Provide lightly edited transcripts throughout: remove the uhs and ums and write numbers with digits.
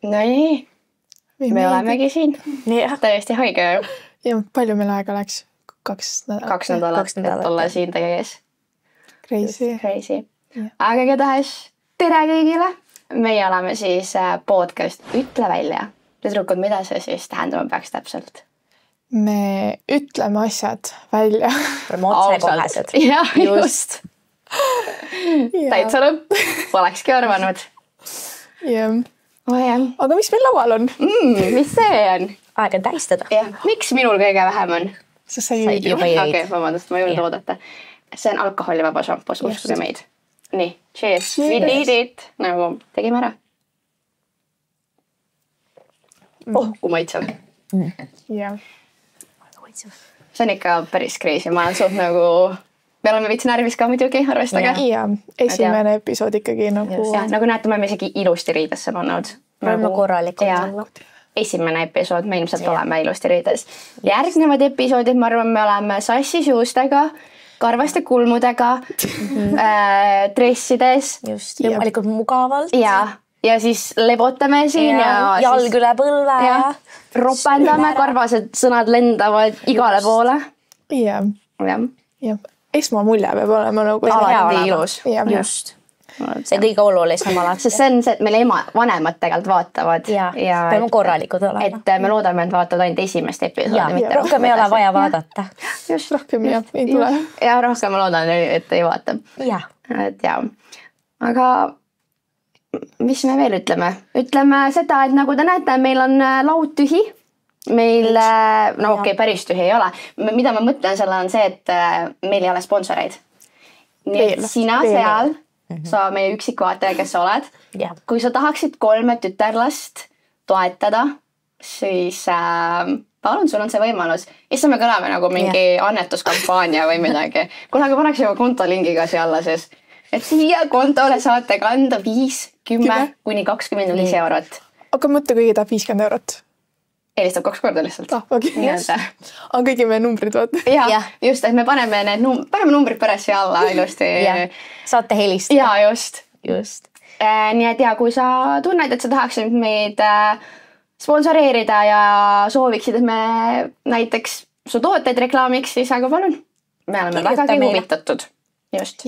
No nii, me olemegi siin. Täiesti haige. Ja palju meil aega läks? 2 nädalat. Et olla siin teie ees. Crazy. Aga igatahes tere kõigile. Meie oleme siis podcast Ütle välja. Tüdrukud, mida see siis tähendama peaks täpselt? Me ütleme asjad välja. Otsekohesed. Jah, just. Täitsa lõpp. Polekski arvanud. Jah. Oh, jah. Aga mis meil laual on? Mis see on? Aeg on tähistada. Miks minul kõige vähem on? Sa jõid juba. Okei, vabandust, ma jõudnud oodata. See on alkoholivaba šampus, uskuge meid. Nii, cheers. We did it. Nagu tegime ära. Kui maitsev. Jah. See on ikka päris crazy. Ma olen suht nagu... Me oleme veits närvis ka muidugi, arvestage. Ja, esimene episood ikkagi nagu... Ja, nagu näete, me oleme isegi ilusti riides olnud. Oleme korralikult. Esimene episood, me ilmselt oleme ilusti riides. Järgnevad episoodid, ma arvan, me oleme sassis juustega, karvaste kulmudega, dressides. Just, võimalikult mugavalt. Ja siis lebotame siin. Jalg üle põlve. Ropendame, karvased sõnad lendavad igale poole. Jah. Jah. Esmamulje peab olema nagu... Alati ilus. Just. See kõige olulisem alati. See on see, et meil vanemad tegelikult vaatavad. Ja peame korralikud olema. Et me loodame, et vaatavad ainult esimest episoodi. Rohkem ei ole vaja vaadata. Just. Rohkem ei tule. Ja rohkem ma loodan, et ei vaata. Et jah. Aga mis me veel ütleme? Ütleme seda, et nagu te näete, meil on laud tühi. Meil, päris tühi ei ole. Mida ma mõtlen selle on see, et meil ei ole sponsoreid. Nii et sina seal, sa meie üksikvaataja, kes sa oled. Kui sa tahaksid 3 tütarlast toetada, siis palun, sul on see võimalus. Issa me kõlame nagu mingi annetuskampaania või midagi. Kuule, aga paneks juba kontolingiga siia alla siis. Et siia kontole saate kanda 5, 10 kuni 25 eurot. Aga mõtle, kõigi tahab 50 eurot. Helistab 2 korda lihtsalt. On kõigi meie numbrid, vaata. Ja, just, et me paneme numbrid pärast siia alla ilusti. Saate helistada. Ja, just. Nii et kui sa tunned, et sa tahaksid meid sponsoreerida ja sooviksid, et me näiteks su tooteid reklaamiks, siis aga palun. Me oleme vägagi huvitatud. Just.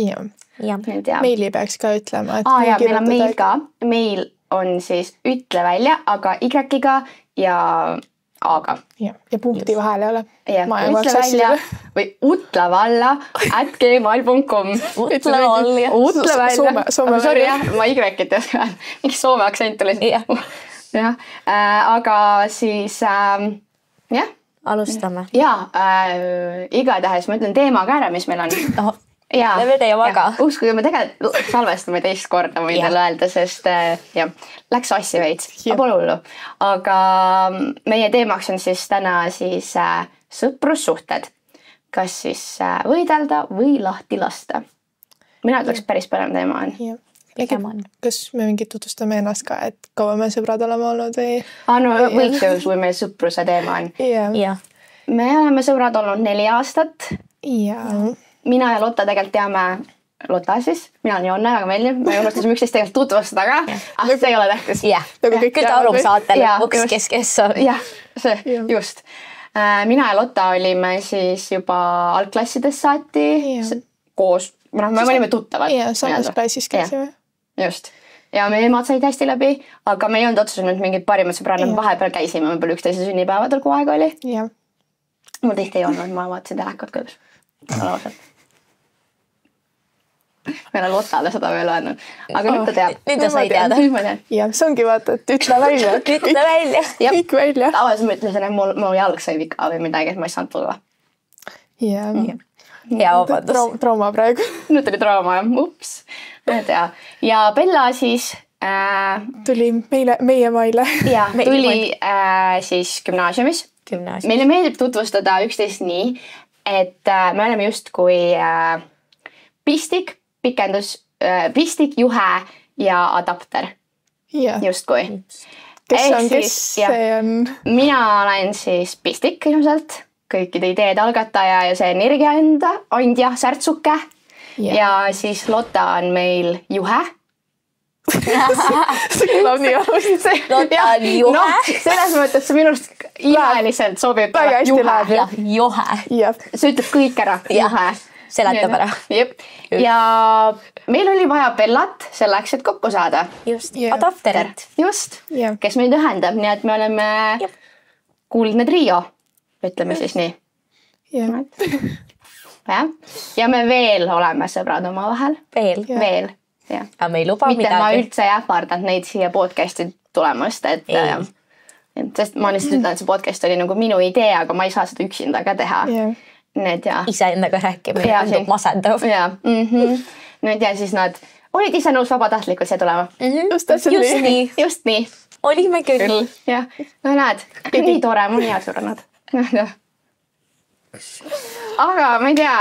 Meili peaks ka ütlema. Meil on meil ka. Meil on siis ütle välja, aga Y-ga ja A-ga. Ja punkti vahel ei ole. Ütle välja või utlavalla @gmail.com. Ütle välja. Sorry, ma Y-et ei oska. Mingi soome aktsent oli. Aga siis, alustame. Igatahes ma ütlen teema ka ära, mis meil on. Me teie vaga. Uskuge, me tegelikult salvestame teist korda võin teile öelda, sest läks assi veits. Pole hullu. Aga meie teemaks on siis täna siis sõprussuhted. Kas siis võidelda või lahti lasta. Mina ütleks päris põnev teema on. Kas me mingi tutvustame ennast ka, et kaua me sõbrad oleme olnud või? Võiks ju, kui meil sõpruse teema on. Me oleme sõbrad olnud 4 aastat. Mina ja Lotta tegelikult teame Lotta siis. Mina olen Jonne, väga meeldib. Me unustasime üksteist tegelikult tutvustada ka. See ei ole tähtis. Küll ta aru saate lõpuks, kes on. Just. Mina ja Lotta olime siis juba algklassides saati koos. Me olime tuttavad. Samas klassis käisime. Just. Ja meie emad said hästi läbi, aga me ei olnud otsusanud mingid parimad sõbrad. Vahepeal käisime võib-olla üksteise sünnipäevadel, kui aeg oli. Mul tihti ei olnud, ma vaatasin telekat kodus. Meil on Lottale seda veel öelnud. Aga nüüd ta teab. Nüüd ta sai teada. Ja, see ongi vaata, et ütle välja. Ütle välja. Kõik välja. Tavaliselt ma ütlesin, et mu jalg sai vika või midagi, et ma ei saanud tulla. Ja vabandus. Trauma praegu. Nüüd oli trauma, ups. Ja Bella siis... Tuli meie maile. Tuli siis gümnaasiumis. Meile meeldib tutvustada üksteist nii, et me oleme just kui pistik, pikendus, pistik, juhe ja adapter. Just kui. Kes see on? Mina olen siis pistik ilmselt, kõikide ideede algataja ja see energia andja, särtsuke. Ja siis Lotta on meil juhe. see kõlab nii halvasti. No ta on juhe. Selles mõttes see minu arust imeliselt sobib. Väga hästi läheb. Ja juhe. See ütleb kõik ära. Juhe. Seletab ära. Ja meil oli vaja Bellat selleks, et kokku saada. Just, adapterit. Just, kes meid ühendab, nii et me oleme kuldne trio, ütleme siis nii. Ja me veel oleme sõbrad oma vahel. Veel. Aga me ei luba midagi. Mitte ma üldse ei ähvardanud neid siia podcasti tulemast, sest ma lihtsalt ütlen, et see podcast oli nagu minu idee, aga ma ei saa seda üksinda ka teha. Ise endaga rääkimine tundub masendav. Nüüd ja siis nad olid ise nõus vabatahtlikult siia tulema. Just nii. Olime küll. No näed, nii tore, mul on head sõbrannad. Aga ma ei tea,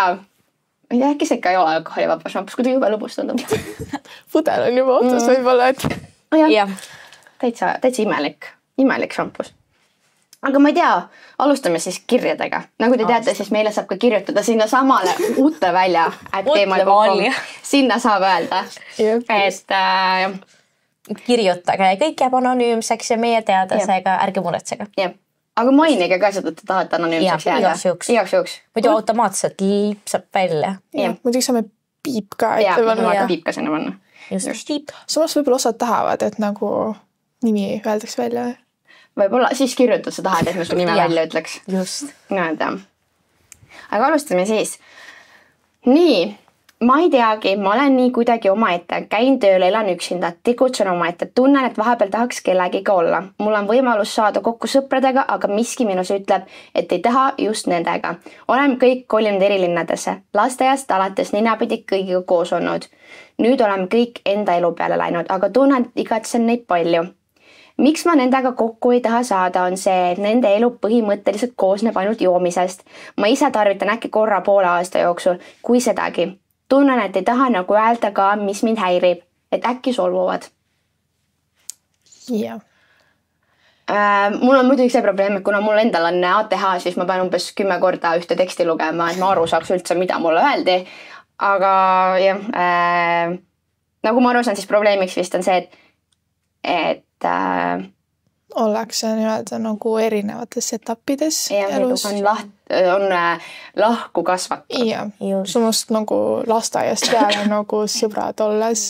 äkki see ikka ei ole alkoholivaba šampus, kui ta jube lõbus tundub. Pudel on juba otsas võib-olla, et... Täitsa imelik šampus. Aga ma ei tea, alustame siis kirjadega. Nagu te teate, siis meile saab ka kirjutada sinna samale uute välja. Sinna saab öelda. Kirjutage, kõik jääb anonüümseks ja meie teada seega ärge muretsega. Aga mainige ka seda, et te tahate anonüümseks jääda. Igaks juhuks. Muidu automaatselt lipsab välja. Muidugi saame piip ka. Piip ka sinna panna. Just piip. Samas võib-olla osad tahavad, et nagu nimi öeldaks välja. Võib-olla siis kirjutada sa tahad, et me su nime välja ütleks. Just. Aga alustame siis. Nii, ma ei teagi, ma olen nii kuidagi omaette, käin tööl, elan üksinda, tikutsen omaette, tunnen, et vahepeal tahaks kellegiga olla. Mul on võimalus saada kokku sõpradega, aga miski minus ütleb, et ei taha just nendega. Oleme kõik kolinud erilinnadesse, lasteaiast alates ninapidi kõigiga koos olnud. Nüüd oleme kõik enda elu peale läinud, aga tunnen, et igatsen neid palju. Miks ma nendega kokku ei taha saada, on see, et nende elu põhimõtteliselt koosneb ainult joomisest. Ma ise tarvitan äkki korra poole aasta jooksul, kui sedagi. Tunnen, et ei taha nagu öelda ka, mis mind häirib, et äkki solvuvad. Mul on muidugi see probleem, et kuna mul endal on ATH, siis ma pean umbes 10 korda ühte teksti lugema, et ma aru saaks üldse, mida mulle öeldi. Aga nagu ma aru saan, siis probleemiks vist on see, et ollakse nii-öelda nagu erinevates etappides elus. On lahku kasvatud. Samast nagu lasteaiast peale nagu sõbrad olles,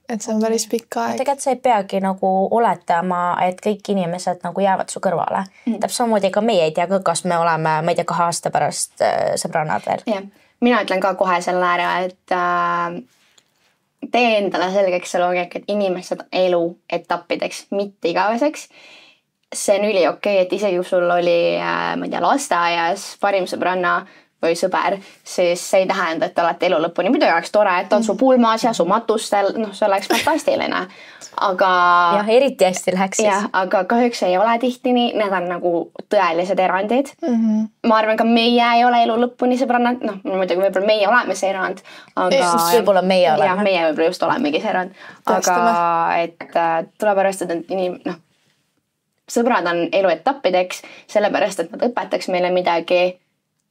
et see on päris pikk aeg. Tegelikult sa ei peagi nagu oletama, et kõik inimesed nagu jäävad su kõrvale. Täpselt samamoodi ka meie ei tea, kas me oleme, ma ei tea, 2 aasta pärast sõbrannad veel. Mina ütlen ka kohe selle ära, et tee endale selgeks see loogika, et inimesed elu etappideks, mitte igaveseks. See on üli okei, et isegi kui sul oli, ma ei tea, lasteaias parim sõbranna või sõber, siis see ei tähenda, et te olete elu lõpuni. Muidu oleks tore, et on su pulmas ja su matustel, see oleks fantastiline. Aga... eriti hästi läheks siis. Aga kahjuks ei ole tihti nii, need on nagu tõelised erandid. Ma arvan, ka meie ei ole elu lõpuni sõbrannad, muidugi võib-olla meie oleme see erand. Võib-olla meie oleme. Meie võib-olla just olemegi see erand. Aga et tuleb arvestada, et sõbrad on elu etappideks, sellepärast, et nad õpetaks meile midagi,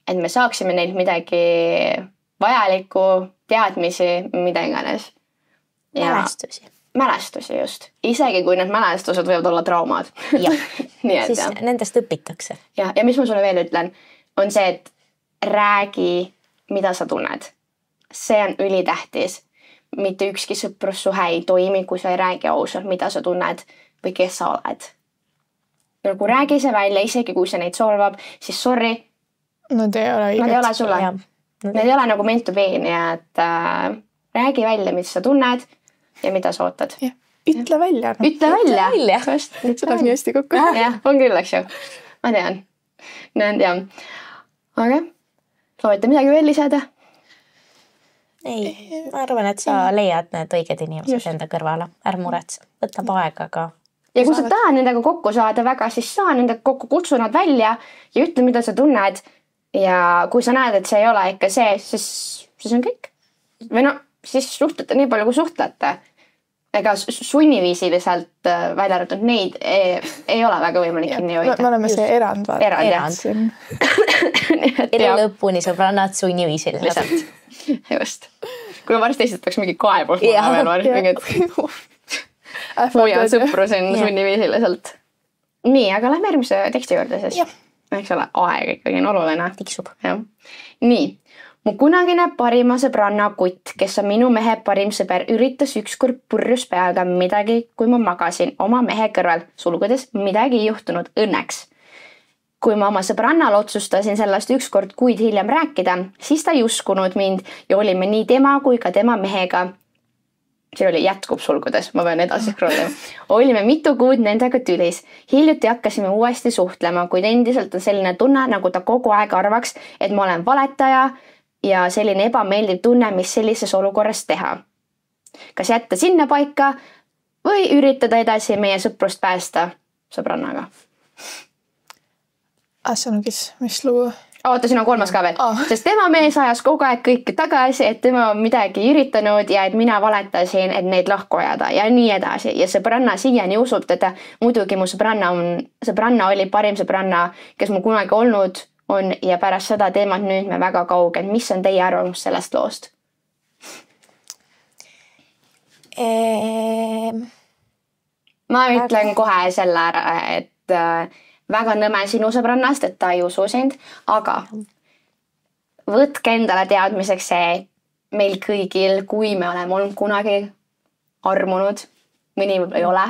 et me saaksime neilt midagi vajalikku, teadmisi, mida iganes. Mälestusi just. Isegi kui need mälestused võivad olla traumad. Siis nendest õpitakse. Ja mis ma sulle veel ütlen, on see, et räägi, mida sa tunned. See on ülitähtis. Mitte ükski sõprussuhe ei toimi, kui sa ei räägi ausalt, mida sa tunned või kes sa oled. Nagu räägi see välja, isegi kui see neid solvab, siis sorry, nad ei ole sulle. Nad ei ole nagu meant to be, nii et räägi välja, mis sa tunned ja mida sa ootad. Ütle välja. Ütle välja. See läheb nii hästi kokku. On küll, eks ju. Ma tean. Aga soovite midagi veel lisada? Ei, ma arvan, et sa leiad need õiged inimesed enda kõrvale. Ärm muretse. Võtab aega ka. Ja kui sa tahad nendega kokku saada väga, siis saa nendega kokku, kutsu nad välja ja ütle, mida sa tunned. Ja kui sa näed, et see ei ole ikka see, siis on kõik. Või siis suhtlete nii palju, kui suhtlete. Ega sunniviisiliselt välja arvatud neid ei ole väga võimalik kinni hoida. Me oleme see erand. Elu lõpuni sõbrannad sunniviisiliselt. Just. Kui varsti esitaks mingi kaebus. hoian sõpru siin sunniviisiliselt. Nii, aga lähme järgmise teksti juurde siis. Eks ole, aeg ikkagi on oluline. Tiksub. Nii, mu kunagine parima sõbranna Kutt, kes on minu mehe parim sõber, üritas ükskord purjus peaga midagi, kui ma magasin oma mehe kõrval, sulgudes midagi ei juhtunud õnneks. Kui ma oma sõbrannal otsustasin sellest ükskord kuid hiljem rääkida, siis ta ei uskunud mind ja olime nii tema kui ka tema mehega. Siin oli jätkub sulgudes, ma pean edasi scrollima. Olime mitu kuud nendega tülis. Hiljuti hakkasime uuesti suhtlema, kuid endiselt on selline tunne, nagu ta kogu aeg arvaks, et ma olen valetaja ja selline ebameeldiv tunne, mis sellises olukorras teha. Kas jätta sinna paika või üritada edasi meie sõprust päästa sõbrannaga? See on mis lugu? Oota, siin on kolmas ka veel. Sest tema mees ajas kogu aeg kõike tagasi, et tema on midagi üritanud ja et mina valetasin, et neid lahku ajada ja nii edasi. Ja sõbranna siiani usub teda. Muidugi mu sõbranna oli parim sõbranna, kes mu kunagi olnud on ja pärast seda teemat nüüd me väga kaugel. Mis on teie arvamus sellest loost? Ma ütlen kohe selle ära, et väga nõme sinu sõbrannast, et ta ei usu sind, aga võtke endale teadmiseks see meil kõigil, kui me oleme olnud kunagi armunud, mõni võib ei ole,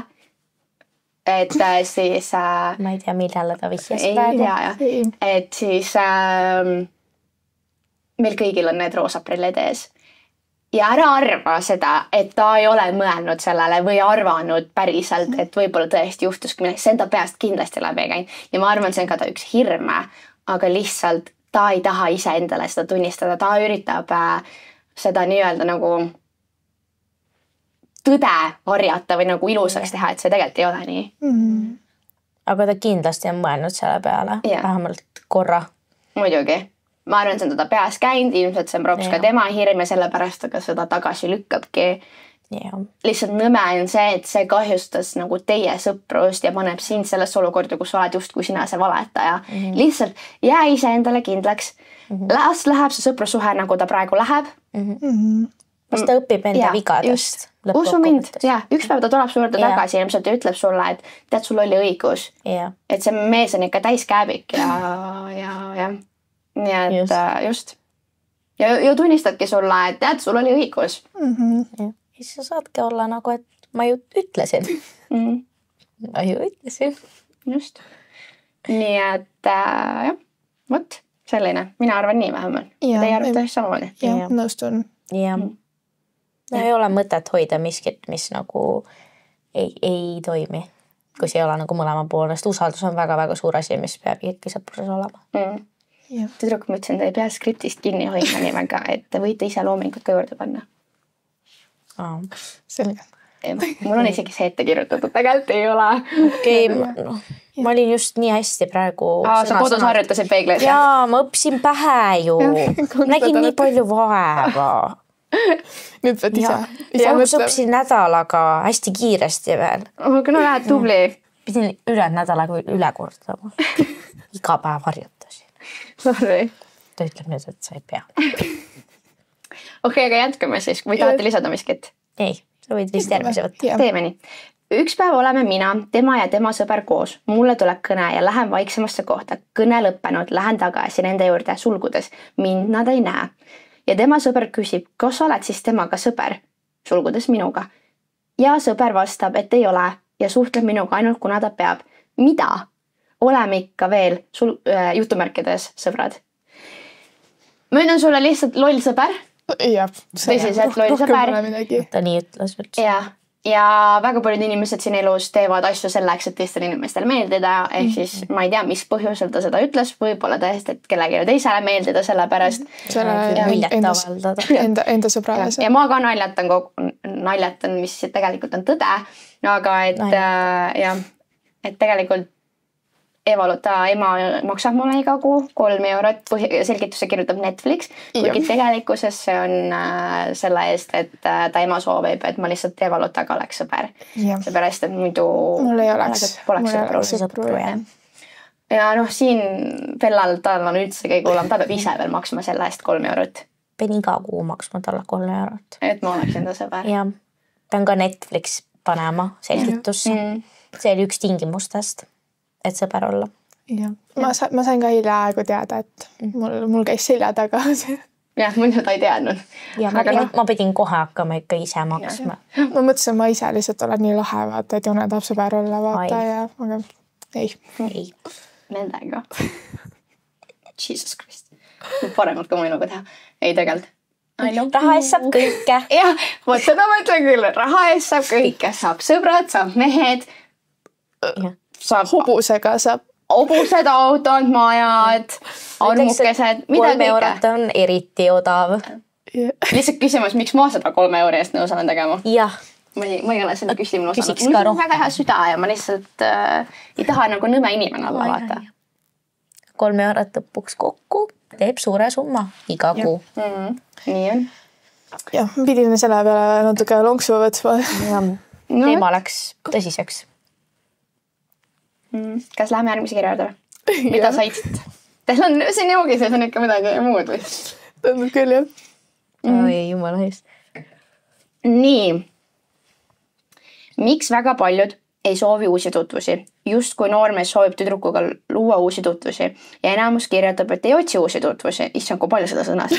et siis ma ei tea, millele ta vihjas praegu. Et siis meil kõigil on need roosaprillid ees. Ja ära arva seda, et ta ei ole mõelnud sellele või arvanud päriselt, et võib-olla tõesti juhtuski midagi. See enda peast kindlasti läbi ei käinud. Ja ma arvan, see on ka ta üks hirme, aga lihtsalt ta ei taha ise endale seda tunnistada. Ta üritab seda nii-öelda nagu tõde varjata või nagu ilusaks teha, et see tegelikult ei ole nii. Aga ta kindlasti on mõelnud selle peale, vähemalt korra. Muidugi. Ma arvan, see on teda peas käinud, ilmselt see on props ka tema hirm ja sellepärast aga seda tagasi lükkabki. Lihtsalt nõme on see, et see kahjustas nagu teie sõprust ja paneb sind selles olukorda, kus oled just kui sina see valetaja. Lihtsalt jää ise endale kindlaks. Las läheb see sõprussuhe, nagu ta praegu läheb. Kas ta õpib enda vigadest? Usu mind, üks päev ta tuleb su juurde tagasi ilmselt ja ütleb sulle, et tead, sul oli õigus. Et see mees on ikka täis kääbik ja nii et just. Ja tunnistadki sulle, et tead, sul oli õigus. Siis sa saadki olla nagu, et ma ju ütlesin. Ma ju ütlesin. Just. Nii et jah, võt, selline. Mina arvan nii vähemalt. Teie arvate samamoodi. Nõustun. Ei ole mõtet hoida miskit, mis nagu ei toimi. Kui see ei ole nagu mõlema poolest. Usaldus on väga-väga suur asi, mis peab ikka sõpruses olema. Tüdruk, ma ütlesin, ta ei pea skriptist kinni hoidma nii väga, et te võite ise loomingut ka juurde panna. Selge. Mul on isegi see ette kirjutatud, tegelikult ei ole. Ma olin just nii hästi praegu. Sa kodus harjutasid peegleid? Jaa, ma õppisin pähe ju. Nägin nii palju vaeva. Nüüd pead ise. Fookus õppisin nädalaga hästi kiiresti veel. Aga no lähed tubli. Pidin üle nädalaga üle kordama. Iga päev harjutasin. Sorry. Ta ütleb nüüd, et sa ei pea. Okei, aga jätkame siis, või tahate lisada miskit? Ei, sa võid vist järgmise võtta. Teeme nii. Üks päev oleme mina, tema ja tema sõber koos. Mulle tuleb kõne ja lähen vaiksemasse kohta. Kõne lõppenud, lähen tagasi nende juurde sulgudes. Mind nad ei näe. Ja tema sõber küsib, kas oled siis temaga sõber? Sulgudes minuga. Ja sõber vastab, et ei ole ja suhtleb minuga ainult kuna ta peab. Mida? Oleme ikka veel jutumärkides sõbrad. Ma ütlen sulle lihtsalt loll sõber. Tõsiselt loll sõber. Ta nii ütles üldse. Ja väga paljud inimesed siin elus teevad asju selleks, et teistele inimestele meeldida. Ehk siis ma ei tea, mis põhjusel ta seda ütles. Võib-olla tõesti, et kellelegi teisele meeldida selle pärast. Enda sõbrale. Ja ma ka naljatan, mis tegelikult on tõde. Aga et tegelikult Evaluta ema maksab mulle iga kuu 3 eurot, selgituse kirjutab Netflix, kuigi tegelikkuses see on selle eest, et ta ema soovib, et ma lihtsalt Evalutaga oleks sõber. Seepärast, et muidu mul ei oleks sõpru. Ja siin Bellal tal on üldse kõige hullem, ta peab ise veel maksma selle eest 3 eurot. Pean iga kuu maksma talle 3 eurot. Et ma oleks enda sõber. Ja ta on ka Netflix panema selgitusse. See oli üks tingimustest, et sõber olla. Ja. Ma sain ka hiljaaegu teada, et mul käis selja taga. Jah, muidu ta ei teadnud. Ja ma pidin kohe hakkama ikka ise maksma. Ma mõtlesin, ma ise lihtsalt olen nii lahe, vaata, et Jone tahab sõber olla, vaata ja aga ei. Nendega. Jesus Christ. Paremalt ka mu eluga teha. Ei tegelikult. Raha eest saab kõike. Jah, vot seda ma ütlen küll. Raha eest saab kõike. Saab sõbrad, saab mehed. Saab hobusega, saab hobused, autod, majad, armukesed, mida 3 eurot on eriti odav. Lihtsalt küsimus, miks ma seda 3 euri eest nõus olen tegema? Jah. Ma ei ole selle küsimuse osanud. Mul on väga hea süda ja ma lihtsalt ei taha nagu nõme inimene olla, vaata. 3 eurot lõpuks kokku teeb suure summa iga kuu. Nii on. Jah, pidime selle peale natuke lonksu võtma. Teema läks tõsiseks. Kas läheme järgmise kirja juurde? Mida said? Teil on siin joogises on ikka midagi muud või? Tundub küll, jah. Oi, jumala eest. Nii. Miks väga paljud ei soovi uusi tutvusi? Just kui noormees soovib tüdrukuga luua uusi tutvusi ja enamus kirjutab, et ei otsi uusi tutvusi. Issand, kui palju seda sõnas.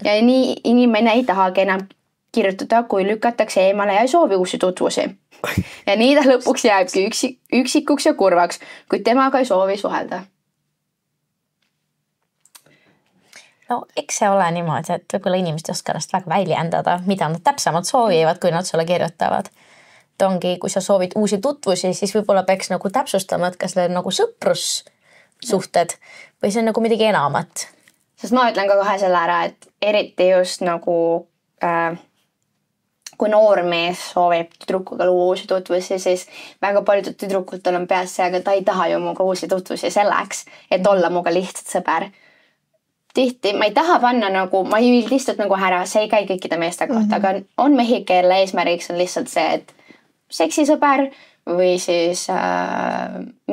Ja nii inimene ei tahagi enam kirjutada, kui lükatakse eemale ja ei soovi uusi tutvusi. Ja nii ta lõpuks jääbki üksikuks ja kurvaks, kuid temaga ei soovi suhelda. No, eks see ole niimoodi, et võib-olla inimesed ei oska ennast väga väljendada, mida nad täpsemalt soovivad, kui nad sulle kirjutavad. Et ongi, kui sa soovid uusi tutvusi, siis võib-olla peaks nagu täpsustama, et kas need on nagu sõprussuhted või see on nagu midagi enamat. Sest ma ütlen ka kohe selle ära, et eriti just nagu kui noormees soovib tüdrukuga luua uusi tutvusi, siis väga paljudel tüdrukutel on peas see, aga ta ei taha ju muga uusi tutvusi selleks, et olla muga lihtsalt sõber. Tihti ma ei taha panna nagu, ma ei lihtsalt nagu ära, see ei käi kõikide meeste kohta, aga on mehi, kelle eesmärgiks on lihtsalt see, et seksisõber või siis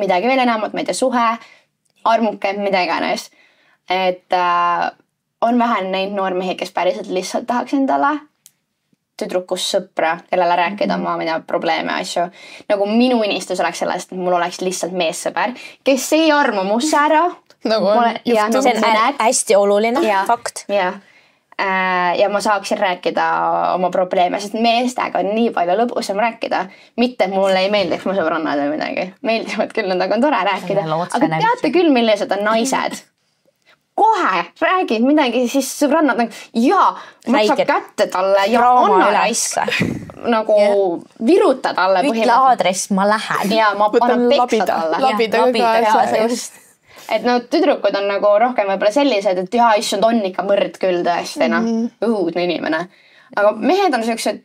midagi veel enamat, ma ei tea, suhe, armuke, mida iganes. Et on vähe neid noormehi, kes päriselt lihtsalt tahaks endale tüdrukust sõpra, kellele rääkida oma probleeme asju. Nagu minu unistus oleks sellest, et mul oleks lihtsalt meessõber, kes ei armu musse ära. Nagu on juhtum. See on hästi oluline fakt. Ja ma saaksin rääkida oma probleeme, sest meestega on nii palju lõbusam rääkida. Mitte, et mulle ei meeldiks mu sõbrannad või midagi. Meeldivad küll, nendega on tore rääkida. Aga teate küll, millised on naised? Kohe räägid midagi, siis sõbrannad nagu, maksab kätte talle ja anna raissa. Nagu viruta talle. Ütle aadress, ma lähen. Ja ma panen peksa talle. Labida just. Et no tüdrukud on nagu rohkem võib-olla sellised, et issand on ikka mõrd küll tõesti, õudne inimene. Aga mehed on sellised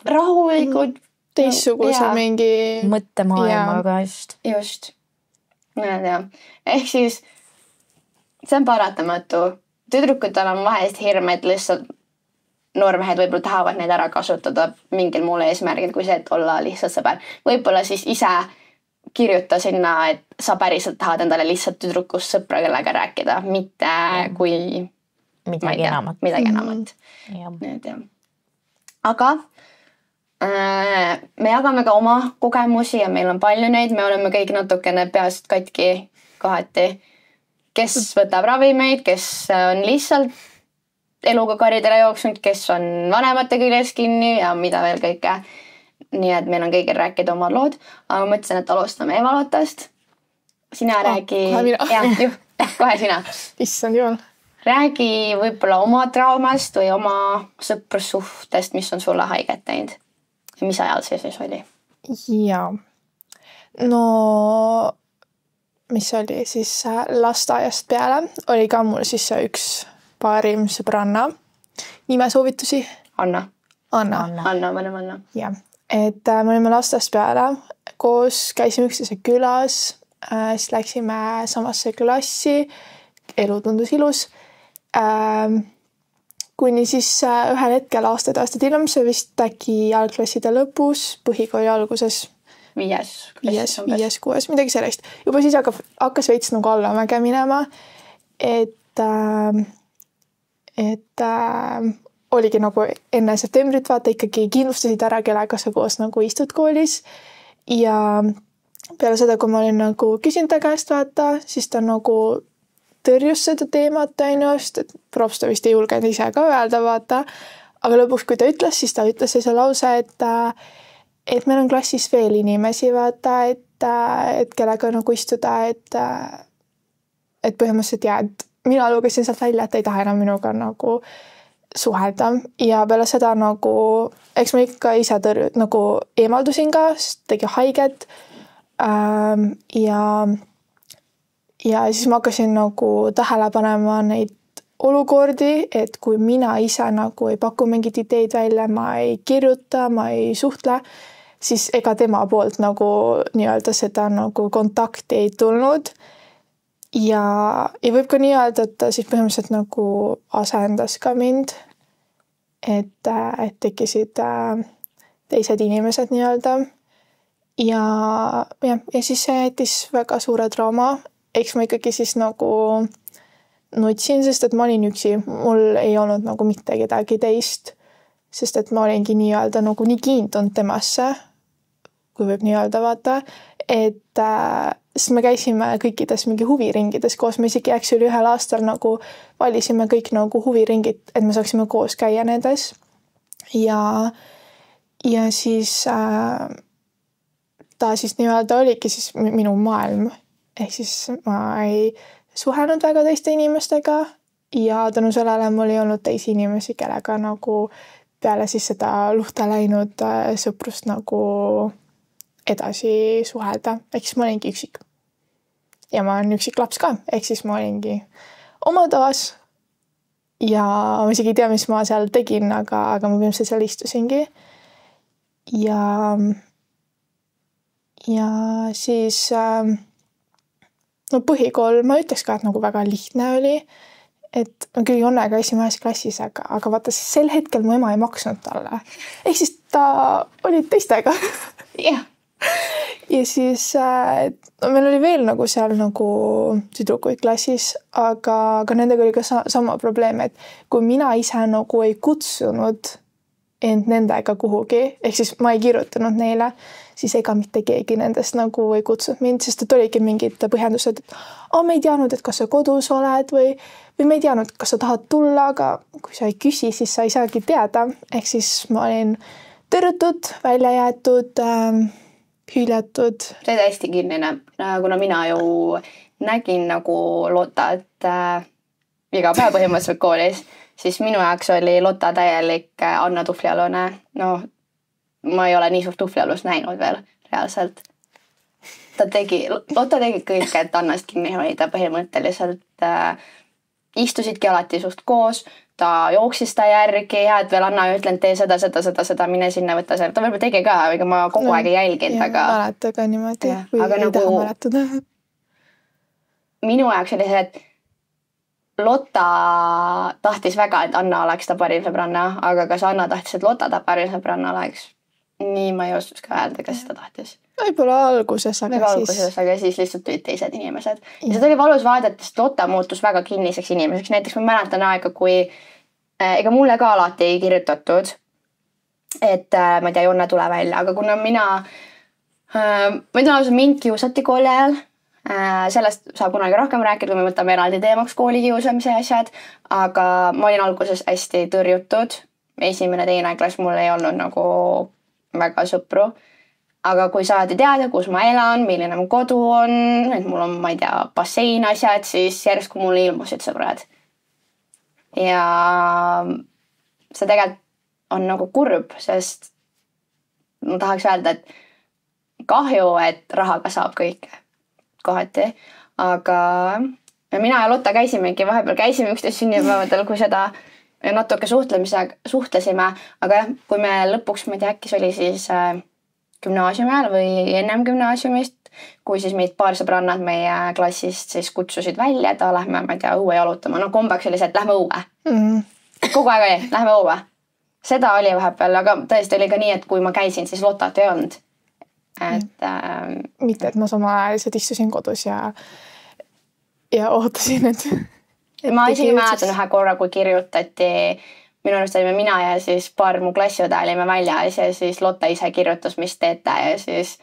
rahulikud. Teissuguse mingi mõttemaailmaga just. Just. Ehk siis see on paratamatu. Tüdrukutel on vahest hirm, et lihtsalt noormehed võib-olla tahavad neid ära kasutada mingil muul eesmärgil, kui see, et olla lihtsalt sõber. Võib-olla siis ise kirjuta sinna, et sa päriselt tahad endale lihtsalt tüdrukust sõpra, kellega rääkida, mitte kui midagi enamat. Aga me jagame ka oma kogemusi ja meil on palju neid, me oleme kõik natukene peast katki kohati, kes võtab ravimeid, kes on lihtsalt eluga karidele jooksnud, kes on vanemate küljes kinni ja mida veel kõike. Nii et meil on kõigil rääkida omad lood, aga ma mõtlesin, et alustame Evalotast. Sina räägi... Kohe sina. Issand jumal. Räägi võib-olla oma traumast või oma sõprussuhtest, mis on sulle haiget teinud. Ja mis ajal see siis oli? Jaa. No, mis oli siis lasteaiast peale, oli ka mul siis üks paarim sõbranna. Nime soovitusi? Anna. Jah. Et me olime lastest peale, koos käisime üksteise külas, siis läksime samasse klassi, elu tundus ilus. Kuni siis ühel hetkel aastaid hiljem, see vist äkki algklasside lõpus, põhikooli alguses. Viies, 6, midagi sellest. Juba siis hakkas veits nagu allamäge minema, et oligi nagu enne septembrit vaata ikkagi kindlustasid ära, kellega sa koos nagu istud koolis. Ja peale seda, kui ma olin nagu küsinud ta käest vaata, siis ta nagu tõrjus seda teemat ainult, et props ta vist ei julgenud ise ka öelda vaata. Aga lõpuks, kui ta ütles, siis ta ütles see lause, et meil on klassis veel inimesi vaata, et kellega nagu istuda, et põhimõtteliselt et mina lugesin sealt välja, et ei taha enam minuga nagu suhelda ja peale seda nagu, eks ma ikka ise nagu eemaldusin ka, sest tegi haiget. Ja siis ma hakkasin nagu tähele panema neid olukordi, et kui mina ise nagu ei paku mingit ideid välja, ma ei kirjuta, ma ei suhtle, siis ega tema poolt nagu nii-öelda seda nagu kontakti ei tulnud. Ja võib ka nii öelda, et ta siis põhimõtteliselt nagu asendas ka mind, et tekkisid teised inimesed nii-öelda. Ja siis see jättis väga suure trauma. Eks ma ikkagi siis nagu nutsin, sest et ma olin üksi. Mul ei olnud nagu mitte kedagi teist, sest et ma olingi nii-öelda nagu nii kiindunud temasse, kui võib nii-öelda vaata, et siis me käisime kõikides mingi huviringides koos, me isegi ühel aastal nagu valisime kõik nagu huviringid, et me saaksime koos käia nendes. Ja siis ta siis nii-öelda oligi siis minu maailm. Ehk siis ma ei suhelnud väga teiste inimestega ja tänu sellele mul ei olnud teisi inimesi, kellega nagu peale siis seda luhta läinud sõprust nagu edasi suhelda. Ehk siis ma olingi üksik. Ja ma olen üksik laps ka. Ehk siis ma olingi oma toas ja ma isegi ei tea, mis ma seal tegin, aga ma põhimõtteliselt seal istusingi. Ja siis põhikool, ma ütleks ka, et nagu väga lihtne oli, et me küll Jonnega käisime ühes klassis, aga vaata sel hetkel mu ema ei maksnud talle. Ehk siis ta oli teistega. Jah. Ja siis meil oli veel nagu seal nagu tüdrukuid klassis, aga nendega oli ka sama probleem, et kui mina ise nagu ei kutsunud end nendega kuhugi, ehk siis ma ei kirjutanud neile, siis ega mitte keegi nendest nagu ei kutsunud mind, sest et oligi mingid põhjendused, et me ei teadnud, et kas sa kodus oled või me ei teadnud, kas sa tahad tulla, aga kui sa ei küsi, siis sa ei saagi teada. Ehk siis ma olin tõrjutud, välja jäetud, hüületud. See oli hästi kinnine, kuna mina ju nägin nagu Lotat iga päev põhimõtteliselt koolis, siis minu jaoks oli Lotta täielik Anna Tuflialune. No, ma ei ole nii suurt Tuflialust näinud veel reaalselt. Lotta tegi kõik, et Annast kinni hoida põhimõtteliselt. Istusidki alati suht koos, ta jooksis ta järgi ja et veel Anna ütlen, tee seda, mine sinna, võtta seda. Ta võib tegi ka, ega ma kogu aeg ei jälginud. Mäleta ka niimoodi või ei taha mäletada. Minu jaoks oli see, et Lotta tahtis väga, et Anna oleks ta parim sõbranna, aga kas Anna tahtis, et Lotta ta parim sõbranna oleks? Nii ma ei osuks ka öelda, kes seda tahtis. Võib-olla alguses, aga siis lihtsalt tulid teised inimesed. Ja seda oli valus vaadata, sest Lotta muutus väga kinniseks inimeseks. Näiteks ma mäletan aega, kui ega mulle ka alati ei kirjutatud, et ma ei tea, Jonna tule välja, aga kuna mina ei tea, mind kiusati kooli ajal, sellest saab kunagi rohkem rääkida, kui me võtame eraldi teemaks kooli kiusamise asjad, aga ma olin alguses hästi tõrjutud. Esimene, teine klass mul ei olnud nagu väga sõpru. Aga kui saadi teada, kus ma elan, milline mu kodu on, et mul on, ma ei tea, bassein asjad, siis järsku mulle ilmusid sõbrad. Ja see tegelikult on nagu kurb, sest ma tahaks öelda, et kahju, et rahaga saab kõike kohati, aga mina ja Lotta vahepeal üksteist sünnipäevadel, kui seda natuke suhtlesime, aga jah, kui me lõpuks, ma ei tea, äkki see oli siis gümnaasiumi ajal või ennem gümnaasiumist, kui siis meid paar sõbrannad meie klassist siis kutsusid välja, et lähme, ma ei tea, õue jalutama. No kombaks oli see, et lähme õue. Kogu aeg oli, lähme õue. Seda oli vahepeal, aga tõesti oli ka nii, et kui ma käisin, siis Lotat ei olnud. Mitte, et ma samaaegselt istusin kodus ja ootasin, et ma isegi mäletan ühe korra, kui kirjutati minu arust olime mina ja siis paar mu klassiõde olime väljas ja siis Lotta ise kirjutas, mis teete ja siis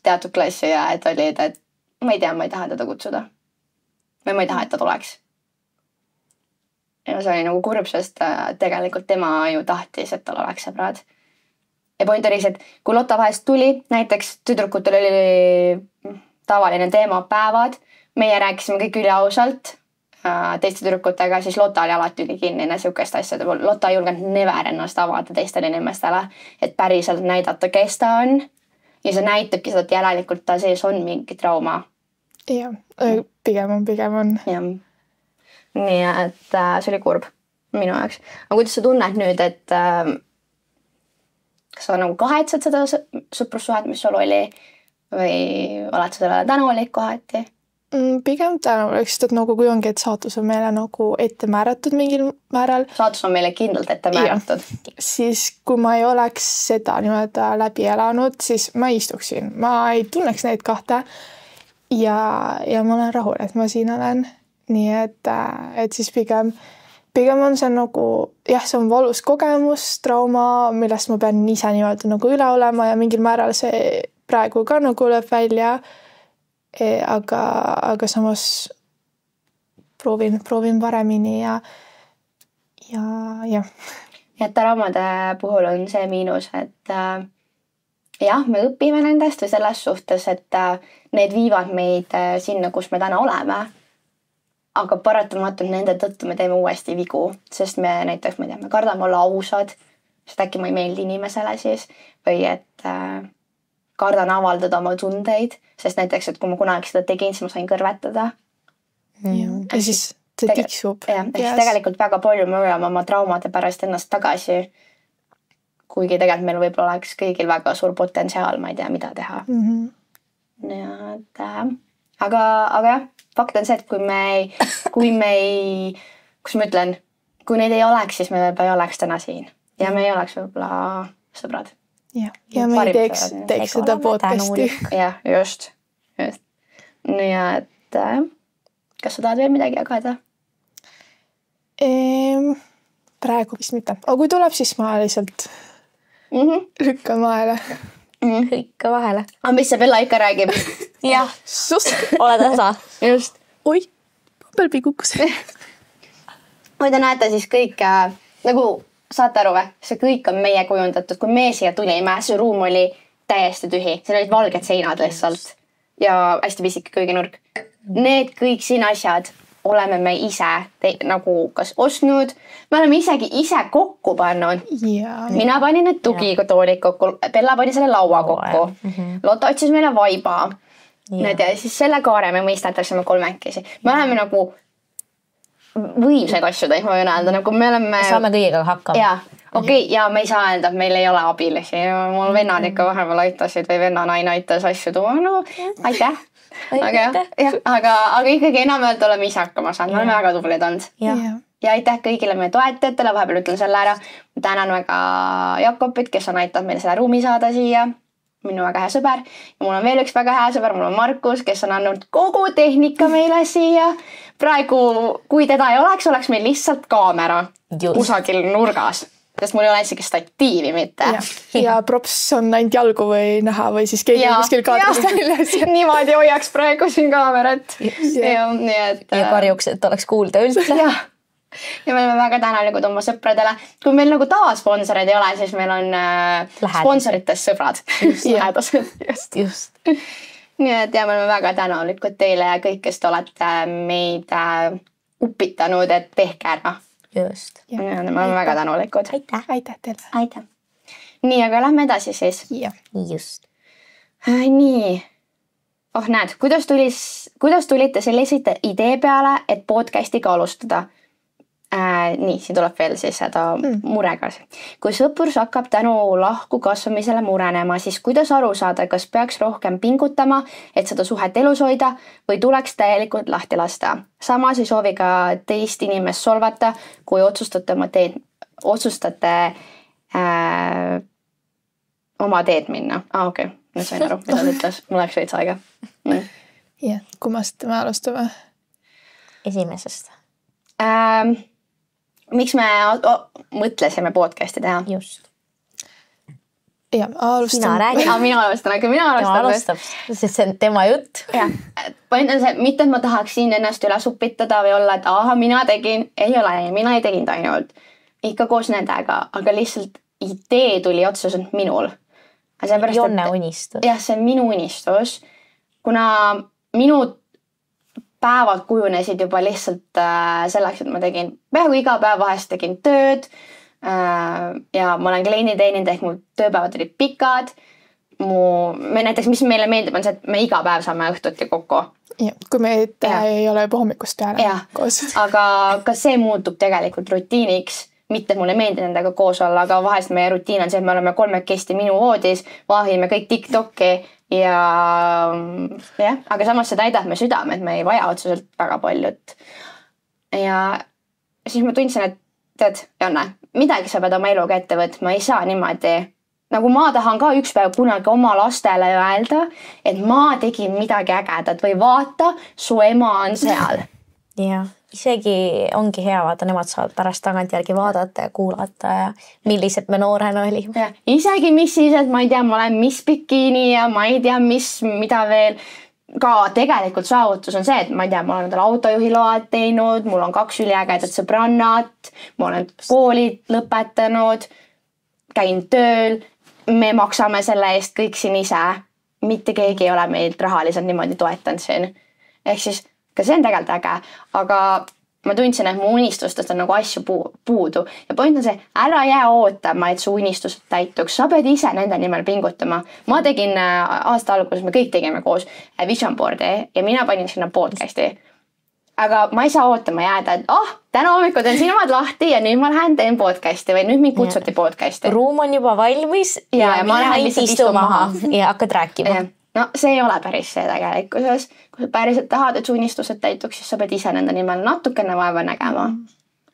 teatud klassiõed olid, et ma ei tea, ma ei taha teda kutsuda. Või ma ei taha, et ta tuleks. Ja see oli nagu kurb, sest tegelikult tema ju tahtis, et tal oleks sõbrad. Ja point oli see, et kui Lotta vahest tuli, näiteks tüdrukutel oli tavaline teema päevad, meie rääkisime kõik üliausalt teiste tüdrukutega, siis Lotta oli alati ülikinnine siukest asjade puhul. Lotta ei julgenud never ennast avada teistele inimestele, et päriselt näidata, kes ta on. Ja see näitabki seda, et järelikult ta sees on mingi trauma. Jah, pigem on. Ja. Nii, et see oli kurb minu jaoks. Aga kuidas sa tunned nüüd, et kas sa nagu kahetsed seda sõprussuhet, mis sul oli või oled sa sellele tänulik kohati? Pigem tänulik, sest et nagu kui ongi, et saatus on meile nagu ette määratud mingil määral. Saatus on meile kindlalt ette määratud. Ja, siis kui ma ei oleks seda niimoodi läbi elanud, siis ma istuksin. Ma ei tunneks neid kahte ja ma olen rahul, et ma siin olen. Nii et siis pigem on see nagu, jah, see on valus kogemus, trauma, millest ma pean ise niimoodi nagu üle olema ja mingil määral see praegu ka nagu lööb välja. Aga samas proovin paremini ja. Ja traumade puhul on see miinus, et jah, me õpime nendest või selles suhtes, et need viivad meid sinna, kus me täna oleme. Aga paratamatult nende tõttu me teeme uuesti vigu, sest me näiteks, ma ei tea, me kardame olla ausad, sest äkki ma ei meeldi inimesele siis või et kardan avaldada oma tundeid, sest näiteks, et kui ma kunagi seda tegin, siis ma sain kõrvetada. Ja siis see tiksub. Ja, siis tegelikult väga palju me hoiame oma traumade pärast ennast tagasi. Kuigi tegelikult meil võib-olla oleks kõigil väga suur potentsiaal, ma ei tea, mida teha. Ja, aga jah, fakt on see, et kui neid ei oleks, siis me võib-olla ei oleks täna siin. Ja me ei oleks võib-olla sõbrad. Ja me ei teeks seda podcasti. Jah, just. Nii, et kas sa tahad veel midagi jagada? Praegu vist mitte. Aga kui tuleb, siis ma lihtsalt lükkan vahele. Hõika vahele. Aga mis see Bella ikka räägib? Jah, ole tasa. Just. Oi, paberpi kukkus. Või te näete siis kõik nagu saate aru või? See kõik on meie kujundatud. Kui me siia tulime, see ruum oli täiesti tühi. Siin olid valged seinad lihtsalt. Ja hästi pisike kööginurk. Need kõik siin asjad oleme me ise nagu kas ostnud. Me oleme isegi ise kokku pannud. Mina panin need tugitoolid kokku. Bella pani selle laua kokku. Lotta otsis meile vaiba. Ja siis selle kaare me mõistatasime kolmekesi. Me oleme nagu võimsaid asju teid, ma võin öelda, nagu me oleme... Saame kõigega hakkama. Jaa, okei, ja me ei saa öelda, et meil ei ole abilisi. Mul vennad ikka vahepeal aitasid või vennanaine aitas asju tuua. No, aitäh. Aga ikkagi enamalt oleme ise hakkama saanud. Me oleme väga tublid olnud. Ja aitäh kõigile meie toetajatele. Vahepeal ütlen selle ära. Tänan väga Jakobit, kes on aitanud meil selle ruumi saada siia. Minu väga hea sõber. Ja mul on veel üks väga hea sõber. Mul on Markus, kes on andnud kogu tehnika meile siia. Praegu, kui teda ei oleks meil lihtsalt kaamera kusagil nurgas. Sest mul ei ole isegi statiivi mitte. Ja props on ainult jalgu või näha või siis keegi kuskil kaadrist väljas. Niimoodi hoiaks praegu siin kaamerat. Ja karjuks, et oleks kuulda üldse. Ja me oleme väga tänulikud oma sõpradele. Kui meil nagu tavasponsorid ei ole, siis meil on sponsoritest sõbrad. Just. Nii et me oleme väga tänulikud teile ja kõik, kes te olete meid upitanud, et tehke ära. Just. Me oleme väga tänulikud. Aitäh teile. Aitäh. Nii, aga lähme edasi siis. Just. Nii. Näed, kuidas tulite sellise idee peale, et podcastiga alustada? Nii, siin tuleb veel siis seda murega. Kui sõprus hakkab tänu lahku kasvamisele murenema, siis kuidas aru saada, kas peaks rohkem pingutama, et seda suhet elus hoida või tuleks täielikult lahti lasta? Samas ei soovi ka teist inimest solvata, kui otsustate oma teed minna. Okei. Nüüd sain aru, mida ta ütles. Mul läks veits aega. Jah, kummast me alustame? Esimesest. miks me mõtlesime podcast'i teha? Just. Ja, alustan. Sina räägi. Mina alustan, aga mina alustan. Sest see on tema jutt. Jah, point on see, mitte et ma tahaks siin ennast üle supitada või olla, et mina tegin, ei ole, mina ei teginud ainult. Ikka koos nendega, aga lihtsalt idee tuli otseselt minul. Jonne unistus. Jah, see on minu unistus, kuna minu päevad kujunesid juba lihtsalt selleks, et ma tegin peaaegu iga päev vahest tegin tööd. Ja ma olen klienti teeninud ehk mu tööpäevad olid pikad. Näiteks, mis meile meeldib, on see, et me iga päev saame õhtuti kokku. Ja, kui me ei ole juba hommikust peale koos. Aga ka see muutub tegelikult rutiiniks. Mitte mulle meeldib nendega koos olla, aga vahest meie rutiin on see, et me oleme 3 minu voodis, vaahime kõik TikTok'i ja aga samas see täidab me südame, et me ei vaja otseselt väga paljut. Ja siis ma tundsin, et tead, Jonne, midagi sa pead oma eluga ette võtma, ei saa niimoodi. Nagu ma tahan ka üks päev kunagi oma lastele öelda, et ma tegin midagi ägedat või vaata, su ema on seal. Jah, isegi ongi hea vaata, nemad saavad pärast tagantjärgi vaadata ja kuulata ja millised me noorena olime. Isegi mis siis, et ma ei tea, ma olen Miss Bikini ja ma ei tea, mida veel. Ka tegelikult saavutus on see, et ma ei tea, ma olen endale autojuhiload teinud, mul on 2 üliägedat sõbrannat, ma olen kooli lõpetanud, käin tööl, me maksame selle eest kõik siin ise. Mitte keegi ei ole meid rahaliselt niimoodi toetanud siin. Ehk siis ka see on tegelikult äge, aga ma tundsin, et mu unistustest on nagu asju puudu. Ja point on see, ära jää ootama, et su unistused täituks. Sa pead ise nende nimel pingutama. Ma tegin aasta alguses, me kõik tegime koos vision board'i ja mina panin sinna podcast'i. Aga ma ei saa ootama jääda, et täna hommikul teen silmad lahti ja nüüd ma lähen teen podcast'i või nüüd mind kutsuti podcast'i. Ruum on juba valmis ja ma lähen lihtsalt istun maha ja hakkad rääkima. No see ei ole päris see tegelikkuses. Kui sa päriselt tahad, et su unistused täituks, siis sa pead ise nende nimel natukene vaeva nägema.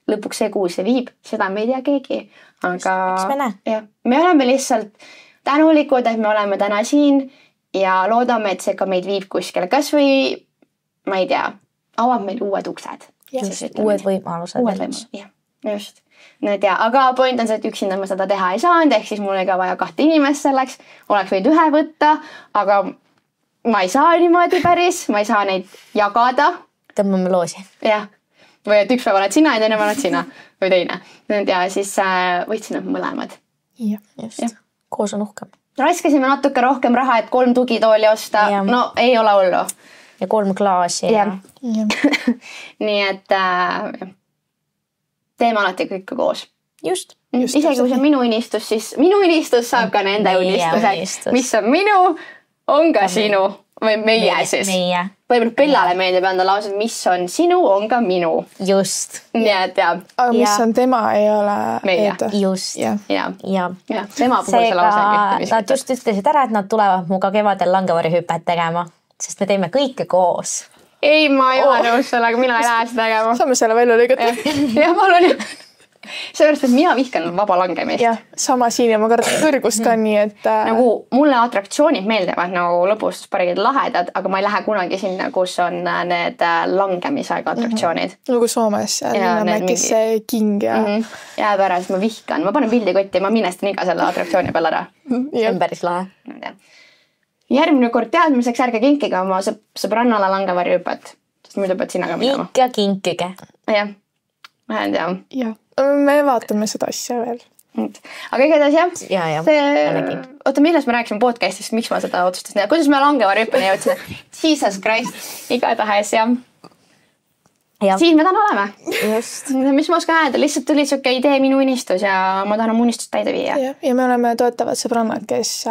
Lõpuks see kuhu see viib, seda me ei tea keegi. Aga me oleme lihtsalt tänulikud, et me oleme täna siin ja loodame, et see ka meid viib kuskile. Kas või, ma ei tea, avab meil uued uksed. Uued võimalused. Just. No ei tea, aga point on see, et üksinda ma seda teha ei saanud, ehk siis mul oli ka vaja 2 inimest selleks. Oleks võid 1 võtta, aga ma ei saa niimoodi päris, ma ei saa neid jagada. Tõmbame loosi. Jah. Või et üks päev oled sina ja teine päev oled sina või teine. Ja siis võtsin nad mõlemad. Just. Koos on uhkem. Raiskasime natuke rohkem raha, et 3 tugitooli osta. No ei ole hullu. Ja 3 klaasi. Nii et teeme alati kõike koos. Just. Isegi kui see on minu unistus, siis minu unistus saab ka nende unistused. Mis on minu, on ka sinu. Või meie siis. Põhimõtteliselt Bellale meeldib anda lauset, mis on sinu, on ka minu. Just. Nii et Aga mis on tema, ei ole meie. Just. Tema puhul see lause. Nad just ütlesid ära, et nad tulevad muga kevadel langevarjuhüpet tegema, sest me teeme kõike koos. Ei, ma ei ole nõus sellega, mina ei lähe seda tegema. Saame selle välja lõigata. Jah, palun. Seepärast, et mina vihkan vaba langemist. Jah, sama siin ja ma kardan kõrgust ka nii, et nagu mulle atraktsioonid meeldivad nagu lõbustuspargid lahedad, aga ma ei lähe kunagi sinna, kus on need langemisega atraktsioonid. Nagu Soomes, Linnamäkis see king ja jääb ära, siis ma vihkan. Ma panen pildikotti ja ma minestan iga selle atraktsiooni peal ära. See on päris lahe. Järgmine kord teadmiseks ärge kinkige oma sõbrannale langevarjuhüpet, sest muidu pead sina ka minema. Ikka kinkige. Jah, ma ei tea. Jah. Me vaatame seda asja veel. Aga igatahes jah. Oota, millest me rääkisime podcastist, miks ma seda otsustasin? Kuidas me langevarjuhüppeni jõudsin? Jesus Christ, igatahes jah. Siin me täna oleme. Just. Mis ma oskan öelda, lihtsalt tuli siuke idee minu unistus ja ma tahan oma unistust täide viia. Ja me oleme toetavad sõbrannad, kes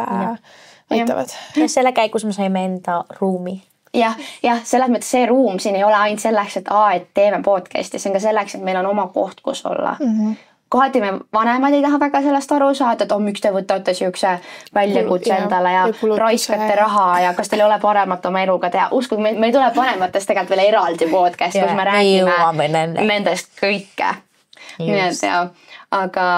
aitavad. Ja selle käigus me saime enda ruumi. Jah, selles mõttes see ruum siin ei ole ainult selleks, et teeme podcasti, see on ka selleks, et meil on oma koht, kus olla. Kohati me vanemad ei taha väga sellest aru saada, et miks te võtate siukse väljakutse endale ja raiskate raha ja kas teil ei ole paremat oma eluga teha. Uskuge, meil tuleb vanematest tegelikult veel eraldi podcast, kus me räägime nendest kõike. Nii et aga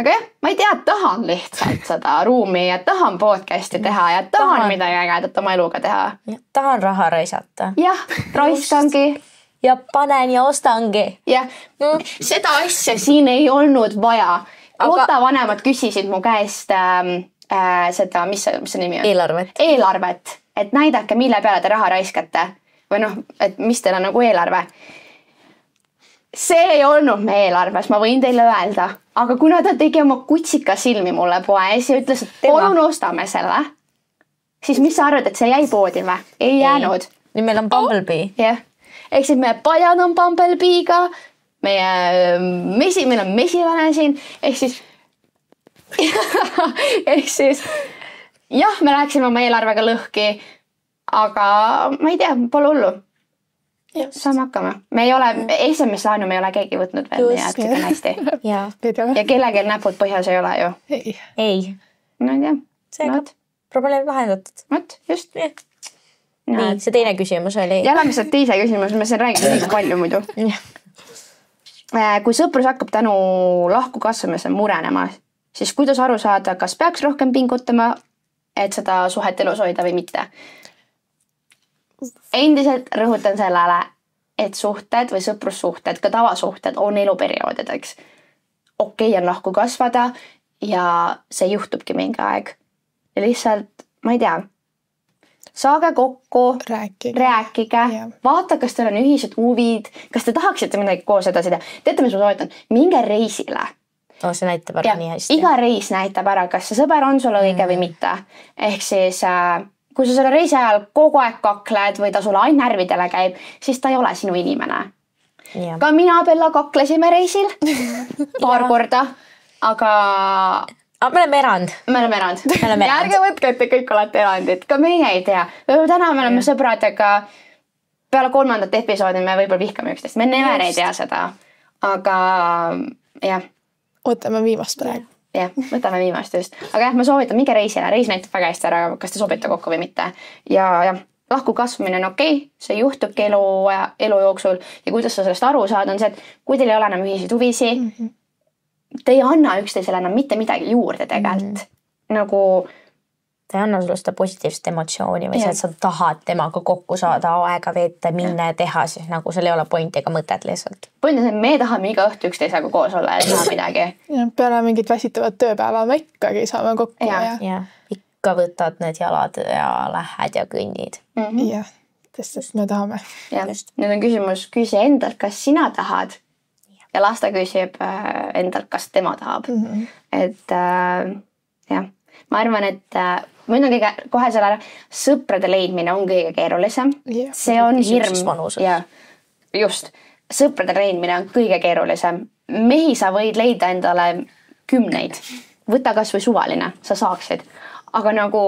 jah, ma ei tea, tahan lihtsalt seda ruumi ja tahan podcasti teha ja tahan midagi ägedat oma eluga teha. Tahan raha raisata. Jah, raiskangi. ja panen ja ostangi. jah, seda asja siin ei olnud vaja. Lotta vanemad küsisid mu käest seda, mis see nimi on? Eelarvet, et näidake, mille peale te raha raiskate. Või noh, et mis teil on nagu eelarve. See ei olnud me eelarves, ma võin teile öelda. Aga kuna ta tegi oma kutsika silmi mulle poes ja ütles, et palun ostame selle, siis mis sa arvad, et see jäi poodil või? Ei jäänud. Nüüd meil on Bumblebee. Jah. Ehk siis meie pajad on Bumblebee'ga, meil on mesilane siin, ehk siis jah, me läheksime oma eelarvega lõhki, aga ma ei tea, pole hullu. Saame hakkama. Me ei ole, esimest laenu me ei ole keegi võtnud veel, nii et kõik on hästi. Ja kellelgi näpud põhjas ei ole ju. Ei. No ei tea. Seega probleem lahendatud. Vot, just. Nii, see teine küsimus oli. Ja lähme seda teise küsimus, me siin räägime nii palju muidu. Kui sõprus hakkab tänu lahku kasvamise murenema, siis kuidas aru saada, kas peaks rohkem pingutama, et seda suhet elus hoida või mitte? Endiselt rõhutan sellele, et suhted või sõprussuhted, ka tavasuhted on eluperioodideks. Okei on lahku kasvada ja see juhtubki mingi aeg. Ja lihtsalt, ma ei tea, saage kokku, rääkige, vaata, kas teil on ühised huvid, kas te tahaksite midagi koos edasi teha. Teate, mis ma soovitan? Minge reisile. See näitab ära nii hästi. Iga reis näitab ära, kas see sõber on sulle õige või mitte. Ehk siis... kui sa selle reisi ajal kogu aeg kakled või ta sulle ainult närvidele käib, siis ta ei ole sinu inimene. Ka mina Bella kaklesime reisil paar korda, aga... me oleme erand. Me oleme erand. Ja ärge võtke, et te kõik olete erandid. Ka meie ei tea. Täna me oleme sõbradega peale 3. episoodi me võib-olla vihkame üksteist. Me never ei tea seda. Aga jah. Võtame viimast praegu. Jah, võtame viimast just. Aga jah, ma soovitan, minge reisile. Reis näitab väga hästi ära, kas te sobite kokku või mitte. Ja lahku kasvamine on okei. See juhtubki elu jooksul. Ja kuidas sa sellest aru saad, on see, et kui teil ei ole enam ühiseid huvisi, te ei anna üksteisele enam mitte midagi juurde tegelikult. Nagu... Ta ei anna sulle seda positiivset emotsiooni või see, et sa tahad temaga kokku saada, aega veeta, minna ja teha, siis nagu seal ei ole pointi ega mõtet lihtsalt. Point on see, et me tahame iga õhtu üksteisega koos olla ja teha midagi. Peale mingid väsitavad tööpäeva me ikkagi saame kokku. Ja. Ikka võtad need jalad ja lähed ja kõnnid. Jah, sest me tahame. Nüüd on küsimus, küsi endalt, kas sina tahad ja las ta küsib endalt, kas tema tahab. Et jah, ma arvan, et ma ütlen kohe selle sõprade leidmine on kõige keerulisem. See on hirm. Just. Sõprade leidmine on kõige keerulisem. Mehi sa võid leida endale 10. Võta kas või suvaline, sa saaksid. Aga nagu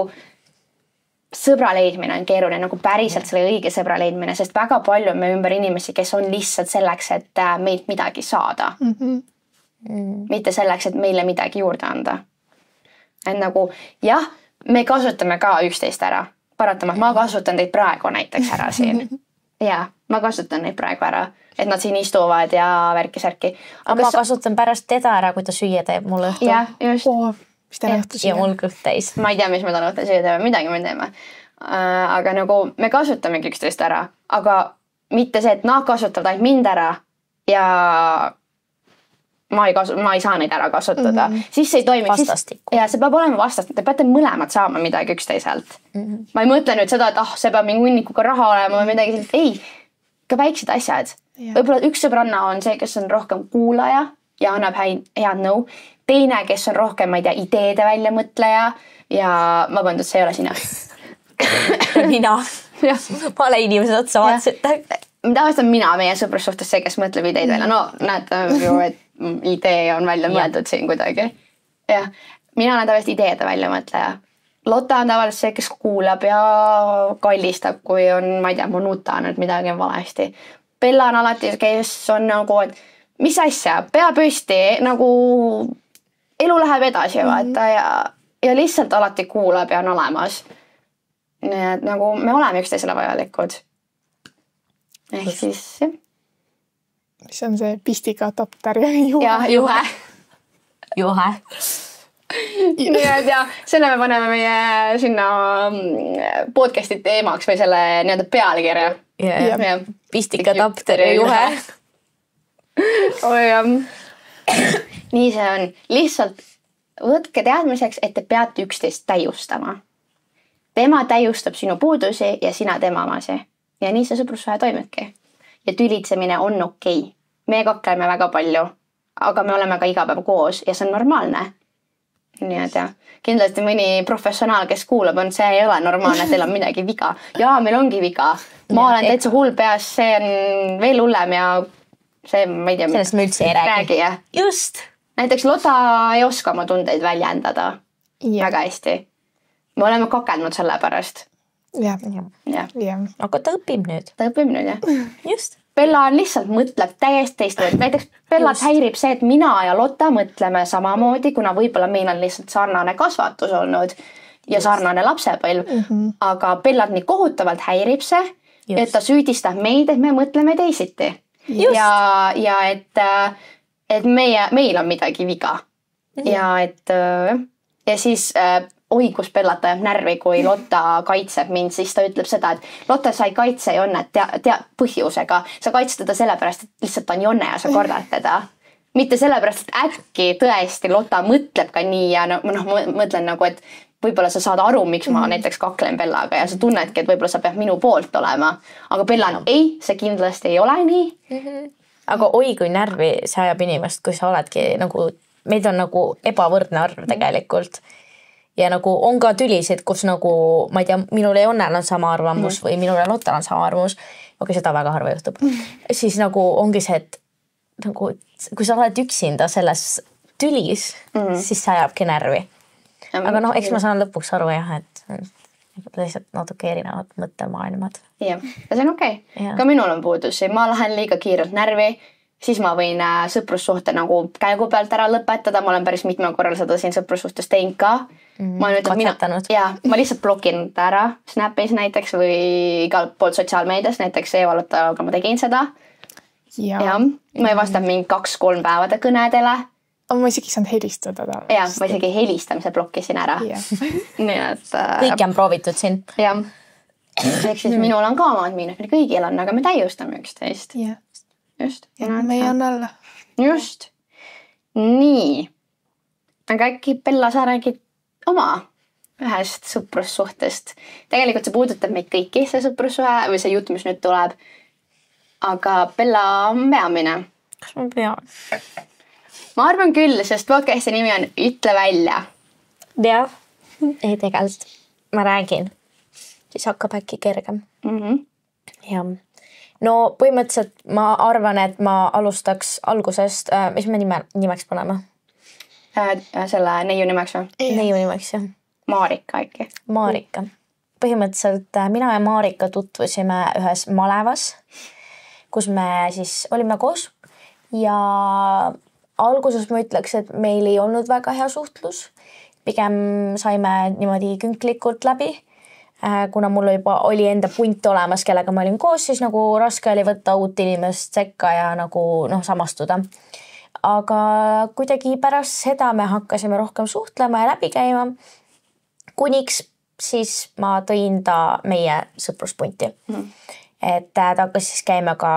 sõbra leidmine on keeruline, nagu päriselt selle õige sõbra leidmine, sest väga palju on me ümber inimesi, kes on lihtsalt selleks, et meilt midagi saada. Mitte selleks, et meile midagi juurde anda. Et nagu, jah, me kasutame ka üksteist ära. Paratama, ma kasutan teid praegu näiteks ära siin. Ja, ma kasutan neid praegu ära, et nad siin istuvad ja värki-särki. Aga ma kasutan pärast teda ära, kui ta süüa teeb mulle õhtu. Ja, just. Mis täna õhtu süüa? Ja mul kõht täis. Ma ei tea, mis me täna õhtu süüa teeme, midagi me teeme. Aga nagu me kasutamegi üksteist ära, aga mitte see, et nad kasutavad ainult mind ära ja ma ei saa neid ära kasutada. Siis see ei toimi. Vastastikku. Ja see peab olema vastastikku. Te peate mõlemad saama midagi üksteiselt. Ma ei mõtle nüüd seda, et see peab mingi hunnikuga raha olema või midagi sellist. Ei, ka väiksed asjad. Võib-olla üks sõbranna on see, kes on rohkem kuulaja ja annab head nõu. Teine, kes on rohkem, ma ei tea, ideede väljamõtleja ja vabandust, see ei ole sina. Mina. Ma olen inimesed otsa vaatasite. Tavaliselt on mina meie sõprussuhtes see, kes mõtleb ideid välja. No näete ju, et idee on välja mõeldud siin kuidagi. Ja, mina olen tavaliselt ideede väljamõtleja. Lotta on tavaliselt see, kes kuulab ja kallistab, kui on, ma ei tea, ma nutan, et midagi on valesti. Bella on alati, kes on nagu, et mis asja, pea püsti, nagu elu läheb edasi, vaata, ja lihtsalt alati kuulab ja on olemas. Nii et nagu me oleme üksteisele vajalikud. Ehk siis, jah. Mis on see pistika tapter ja juhe? Ja, juhe. Juhe. Nii et ja, selle me paneme meie sinna podcasti teemaks või selle nii-öelda pealkirja. ja pistikadapteri juhe. Nii see on. Lihtsalt võtke teadmiseks, et te peate üksteist täiustama. Tema täiustab sinu puudusi ja sina tema omasi. Ja nii see sõprussuhe toimibki. Ja tülitsemine on okei. Me kakleme väga palju, aga me oleme ka iga päev koos ja see on normaalne. Nii et kindlasti mõni professionaal, kes kuulab, see ei ole normaalne, et teil on midagi viga. Jaa, meil ongi viga. Ma olen täitsa hull peas, see on veel hullem ja see, ma ei tea, sellest me üldse ei räägi. Just. Näiteks Lotta ei oska oma tundeid väljendada väga hästi. Me oleme kakelnud selle pärast. Ja. Aga ta õpib nüüd. Ta õpib nüüd, jah. Just. Bella lihtsalt mõtleb täiesti teistmoodi. Näiteks Bellat häirib see, et mina ja Lotta mõtleme samamoodi, kuna võib-olla meil on lihtsalt sarnane kasvatus olnud ja sarnane lapsepõlv. Aga Bellat nii kohutavalt häirib see, et ta süüdistab meid, et me mõtleme teisiti. Ja et meil on midagi viga. Ja siis kus Bellat ajab närvi, kui Lotta kaitseb mind, siis ta ütleb seda, et Lotta, sa ei kaitse Jonnet põhjusega. Sa kaitsed teda sellepärast, et lihtsalt ta on Jonne ja sa kordad teda. Mitte sellepärast, et äkki tõesti Lotta mõtleb ka nii ja mõtlen nagu, et võib-olla sa saad aru, miks ma näiteks kaklen Bellaga ja sa tunnedki, et võib-olla sa peab minu poolt olema. Aga Bella, ei, see kindlasti ei ole nii. Aga oi, kui närvi see ajab inimest, kui sa oledki nagu, meid on nagu ebavõrdne arv tegelikult. Ja nagu on ka tülisid, kus nagu, ma ei tea, minul ja Jonnel on sama arvamus või minul ja Lottal on sama arvamus, aga seda väga harva juhtub. Siis nagu ongi see, et nagu, kui sa oled üksinda selles tülis, siis see ajabki närvi. Aga eks ma saan lõpuks aru jah, et lihtsalt natuke erinevad mõttemaailmad. Jah, ja see on okei. Ka minul on puudusi. Ma lähen liiga kiirelt närvi, siis ma võin sõprussuhte nagu käigu pealt ära lõpetada. Ma olen päris mitme korral seda siin sõprussuhtes teinud ka. Ma lihtsalt blokin ta ära Snapis näiteks või igalt poolt sotsiaalmeedias, näiteks Eva-Lottaga ma tegin seda. Ja ma ei vasta mingi 2-3 päevade kõnedele. Ma isegi saanud helistada. Ja, ma isegi helistamise blokkisin ära. Kõik on proovitud siin. Ja, ehk siis minul on ka omad miinus, meil kõigil on, aga me täiustame üksteist. Just. Me ei anna alla. Just. Nii. Aga äkki Bella, sa räägid oma ühest sõprussuhtest. Tegelikult see puudutab meid kõiki, see sõprussuhe või see jutt, mis nüüd tuleb. Aga Bella on peamine. Kas ma pean? Ma arvan küll, sest podcasti nimi on Ütle välja. Jah, ei tegelikult. Ma räägin. Siis hakkab äkki kergem. Ja. No põhimõtteliselt ma arvan, et ma alustaks algusest, mis me nimeks paneme? Selle neiu nimeks või? Neiu nimeks, jah. Maarika äkki. Maarika. Põhimõtteliselt mina ja Maarika tutvusime ühes malevas, kus me siis olime koos ja alguses ma ütleks, et meil ei olnud väga hea suhtlus. Pigem saime niimoodi künklikult läbi. Kuna mul juba oli enda punt olemas, kellega ma olin koos, siis nagu raske oli võtta uut inimest sekka ja nagu samastuda. Aga kuidagi pärast seda me hakkasime rohkem suhtlema ja läbi käima. Kuniks siis ma tõin ta meie sõpruspunti. Et ta hakkas siis käima ka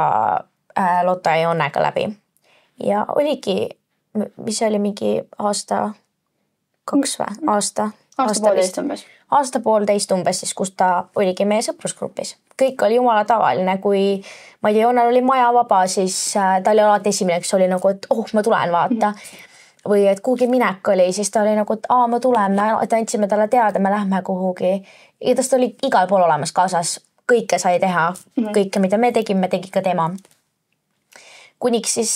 Lotta ja Jonnega läbi. Ja oligi, mis oli mingi aasta, 2 või? Aasta-poolteist umbes. Aasta-poolteist umbes, siis kus ta oligi meie sõprusgrupis. Kõik oli jumala tavaline, kui ma ei tea, Jonnel oli maja vaba, siis ta oli alati esimene, kes oli nagu, et ma tulen vaata. Või et kuhugi minek oli, siis ta oli nagu, et ma tulen, et andsime talle teada, me lähme kuhugi. Igatahes ta oli igal pool olemas kaasas, kõike sai teha, kõike, mida me tegi ka tema. Kuniks siis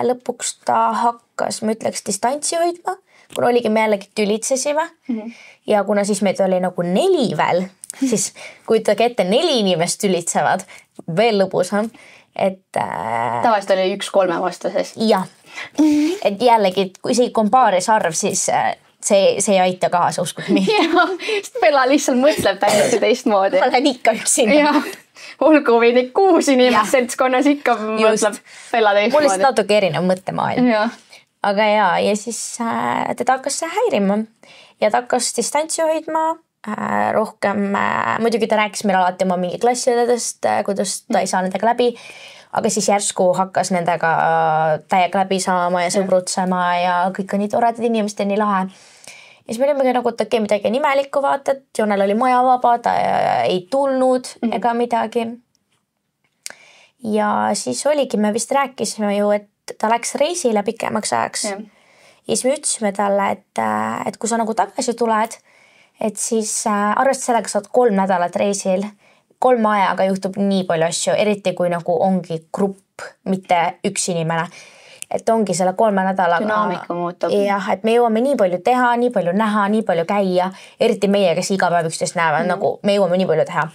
lõpuks ta hakkas, ma ütleks, distantsi hoidma, kuna oligi me jällegi tülitsesime ja kuna siis meid oli nagu 4 veel, siis kujutage ette 4 inimest tülitsevad, veel lõbusam, et... Tavaliselt oli 1 3 vastases. Jah, et jällegi, kui see on paaris arv, siis see ei aita kaasa, uskud nii. Jah, sest Bella lihtsalt mõtleb täiesti teistmoodi. Ma lähen ikka üksinda. Jah, olgu või neid 6 inimest seltskonnas ikka mõtleb Bella teistmoodi. Mul lihtsalt natuke erinev mõttemaailm. Aga ja siis teda hakkas see häirima ja ta hakkas distantsi hoidma rohkem, muidugi ta rääkis meile alati oma mingi klassiõdedest, kuidas ta ei saa nendega läbi, aga siis järsku hakkas nendega täiega läbi saama ja sõbrutsema ja kõik on nii toredad inimesed ja nii lahe. Ja siis me olime nagu, et okei, midagi on imelikku, vaata, et Jonel oli maja vaba, ta ei tulnud ega midagi. Ja siis oligi, me vist rääkisime ju, et ta läks reisile pikemaks ajaks. Ja siis me ütlesime talle, et kui sa nagu tagasi tuled, et siis arvestades sellega saad 3 nädalat reisil, 3 ajaga juhtub nii palju asju, eriti kui nagu ongi grupp, mitte üks inimene. Et ongi selle 3 nädalaga. Dünaamika muutub. Jah, et me jõuame nii palju teha, nii palju näha, nii palju käia, eriti meie, kes iga päev üksteist näevad, nagu me jõuame nii palju teha.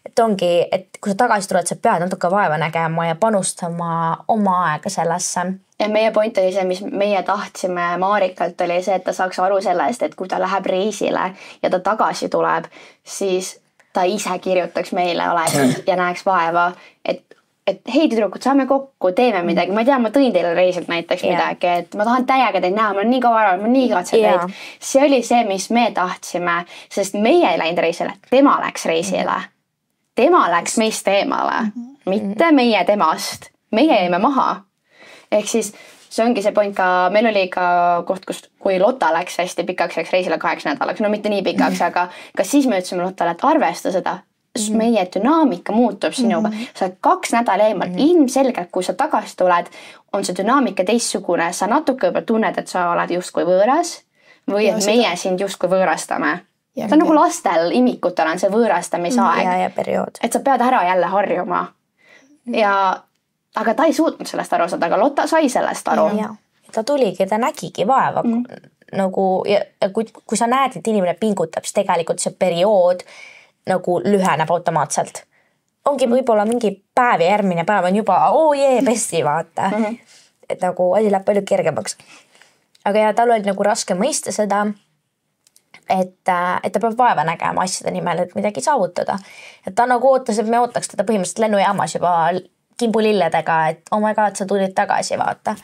Et ongi, et kui sa tagasi tuled, sa pead natuke vaeva nägema ja panustama oma aega sellesse. Ja meie point oli see, mis meie tahtsime Marikalt, oli see, et ta saaks aru sellest, et kui ta läheb reisile ja ta tagasi tuleb, siis ta ise kirjutaks meile ja näeks vaeva, et hei tüdrukud, saame kokku, teeme midagi. Ma ei tea, ma tõin teile reisilt näiteks midagi, et ma tahan täiega teid näha, ma olen nii kaua ära, ma nii katsen teid. See oli see, mis me tahtsime, sest meie ei läinud reisile, tema läks reisile. Tema läks meist eemale, mitte meie temast. Meie jäime maha. Ehk siis see ongi see point ka, meil oli ka koht, kui Lotta läks hästi pikaks reisile 8 nädalaks, no mitte nii pikaks, aga kas siis me ütlesime Lottale, et arvesta seda, meie dünaamika muutub sinuga. Sa 2 nädala eemal, ilmselgelt, kui sa tagasi tuled, on see dünaamika teistsugune, sa natuke juba tunned, et sa oled justkui võõras või et meie sind justkui võõrastame. See on nagu lastel, imikutel on see võõrastamise aeg. Ja periood. Et sa pead ära jälle harjuma. Aga ta ei suutnud sellest aru saada, aga Lotta sai sellest aru. Ja. Ta tuligi, ta nägigi vaeva. Nagu, ja kui sa näed, et inimene pingutab, siis tegelikult see periood nagu lüheneb automaatselt. Ongi võib-olla mingi päev ja järgmine päev on juba besti vaata. Et nagu asi läheb palju kergemaks. Aga ja tal oli nagu raske mõista seda, et ta peab vaeva nägema asjade nimel, et midagi saavutada. Et ta nagu ootas, et me ootaks teda põhimõtteliselt lennujaamas juba kimbulilledega, et oh my god, sa tulid tagasi, vaata.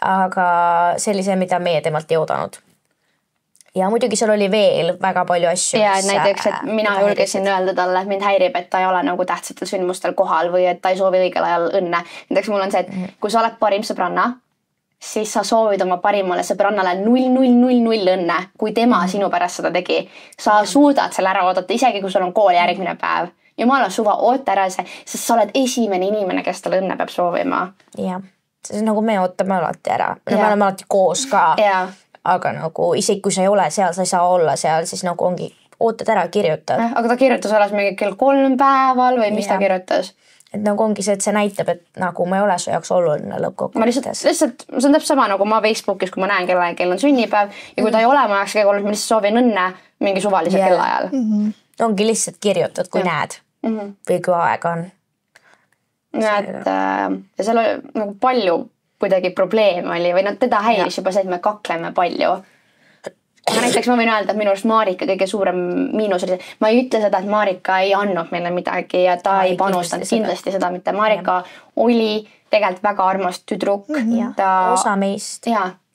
Aga see oli see, mida meie temalt ei oodanud. Ja muidugi seal oli veel väga palju asju. Ja näiteks, et mina julgesin öelda talle, et mind häirib, et ta ei ole nagu tähtsatel sündmustel kohal või et ta ei soovi õigel ajal õnne. Näiteks mul on see, et kui sa oled parim sõbranna, siis sa soovid oma parimale sõbrannale 0,000 õnne, kui tema sinu pärast seda tegi. Sa suudad selle ära oodata, isegi kui sul on kool järgmine päev. Jumala suva, oota ära see, sest sa oled esimene inimene, kes talle õnne peab soovima. Jah, see nagu me ootame alati ära. Me oleme alati koos ka. Aga nagu isegi kui sa ei ole seal, sa ei saa olla seal, siis nagu ongi ootad ära, kirjutad. Aga ta kirjutas alles mingi kell 3 päeval või mis ta kirjutas? Et nagu ongi see, et see näitab, et nagu ma ei ole su jaoks oluline lõppkokkuvõttes. Ma lihtsalt, see on täpselt sama nagu ma Facebookis, kui ma näen kell on sünnipäev ja kui ta ei ole, ma oleks kell 3, ma lihtsalt soovin õnne mingi suvalise kellaajal. Ongi lihtsalt kirjutad, kui näed või kui aega on. Ja seal oli nagu palju kuidagi probleeme oli või teda häiris juba see, et me kakleme palju. Aga näiteks ma võin öelda, et minu arust Marika kõige suurem miinus oli see. Ma ei ütle seda, et Marika ei andnud meile midagi ja ta ei panustanud kindlasti seda mitte. Marika oli tegelikult väga armas tüdruk. Osa meist.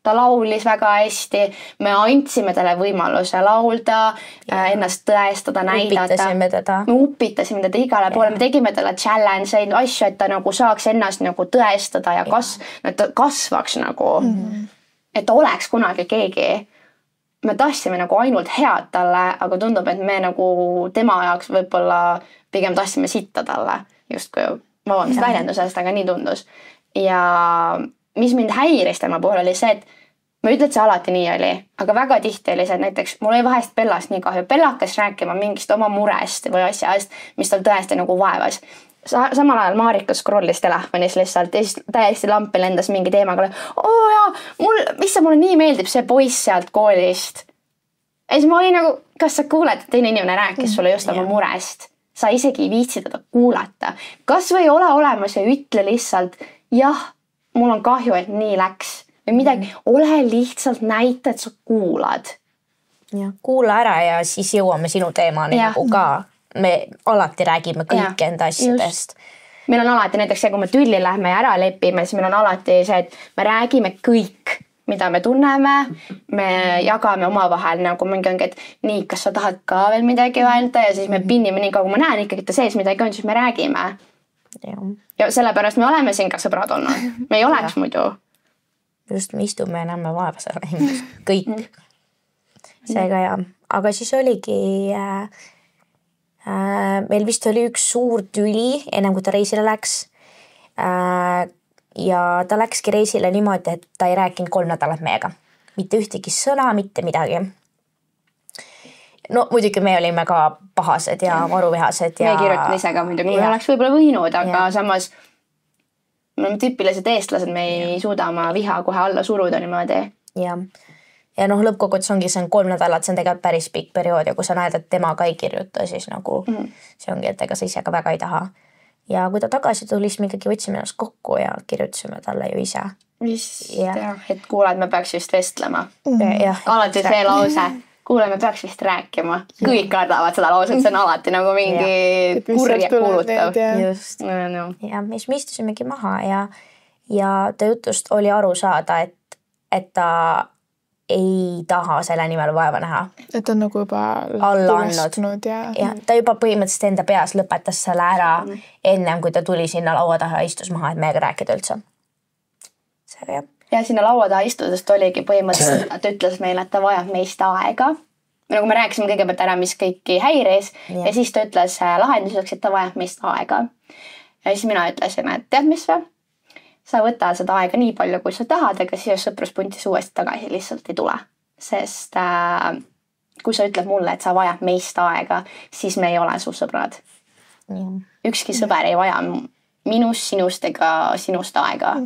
Ta laulis väga hästi. Me andsime talle võimaluse laulda, ennast tõestada, näidata. Upitasime teda. Me upitasime teda igale poole. Me tegime talle challenge'eid, asju, et ta nagu saaks ennast nagu tõestada ja kasvaks nagu. Et ta oleks kunagi keegi. Me tahtsime nagu ainult head talle, aga tundub, et me nagu tema jaoks võib-olla pigem tahtsime sitta talle. Just kui vabandust väljendusest, aga nii tundus. Ja mis mind häiris tema puhul oli see, et ma ei ütle, et see alati nii oli, aga väga tihti oli see, et näiteks mul oli vahest Bellast nii kahju. Bella hakkas rääkima mingist oma murest või asjast, mis tal tõesti nagu vaevas. Samal ajal Marika scrollis telefonis lihtsalt ja siis täiesti lampi lendas mingi teemaga. Mulle nii meeldib see poiss sealt koolist. Ja siis ma olin nagu, kas sa kuuled, et teine inimene rääkis sulle just oma murest? Sa isegi ei viitsi teda kuulata. Kas või ole olemas ja ütle lihtsalt, jah, mul on kahju, et nii läks. Või midagi, ole lihtsalt näita, et sa kuulad. Kuula ära ja siis jõuame sinu teemani nagu ka. Me alati räägime kõik enda asjadest. Meil on alati näiteks see, kui me tülli lähme ja ära lepime, siis meil on alati see, et me räägime kõik mida me tunneme, me jagame omavahel nagu mingi ongi, et nii, kas sa tahad ka veel midagi öelda ja siis me pinnime nii kaua, kui ma näen ikkagi, et ta sees midagi on, siis me räägime. Ja sellepärast me oleme siin ka sõbrad olnud. Me ei oleks muidu. Just me istume ja näeme vaeva selle kõik. Seega ja, aga siis oligi, meil vist oli üks suur tüli ennem kui ta reisile läks. Ja ta läkski reisile niimoodi, et ta ei rääkinud 3 nädalat meiega. Mitte ühtegi sõna, mitte midagi. No muidugi me olime ka pahased ja maruvihased. Me kirjutame ise ka muidugi, me oleks võib-olla võinud, aga samas me oleme tüüpilised eestlased, me ei suuda oma viha kohe alla suruda niimoodi. Ja lõppkokkuvõttes ongi see on 3 nädalat, see on tegelikult päris pikk periood ja kui sa näed, et tema ka ei kirjuta, siis nagu see ongi, et ega sa ise ka väga ei taha. Ja kui ta tagasi tuli, siis me ikkagi võtsime ennast kokku ja kirjutasime talle ju ise. Et kuule, et me peaks vist vestlema. Alati see lause, kuule, me peaks vist rääkima. Kõik kardavad seda lauset, see on alati nagu mingi kurja kuulutav. Just. Ja siis me istusimegi maha ja ta jutust oli aru saada, et ta ei taha selle nimel vaeva näha. Et on nagu juba alla andnud. Ja ta juba põhimõtteliselt enda peas lõpetas selle ära ennem, kui ta tuli sinna laua taha ja istus maha, et meiega rääkida üldse. Seega jah. Ja sinna laua taha istusest oligi põhimõtteliselt, et ütles meile, et ta vajab meist aega. Nagu me rääkisime kõigepealt ära, mis kõiki häiris ja siis ta ütles lahenduseks, et ta vajab meist aega. Ja siis mina ütlesin, et tead mis või? Sa võta seda aega nii palju, kui sa tahad, aga siis sõpruspuntis uuesti tagasi lihtsalt ei tule. Sest kui sa ütled mulle, et sa vajab meist aega, siis me ei ole su sõbrad. Ükski sõber ei vaja minust, sinust ega sinust aega.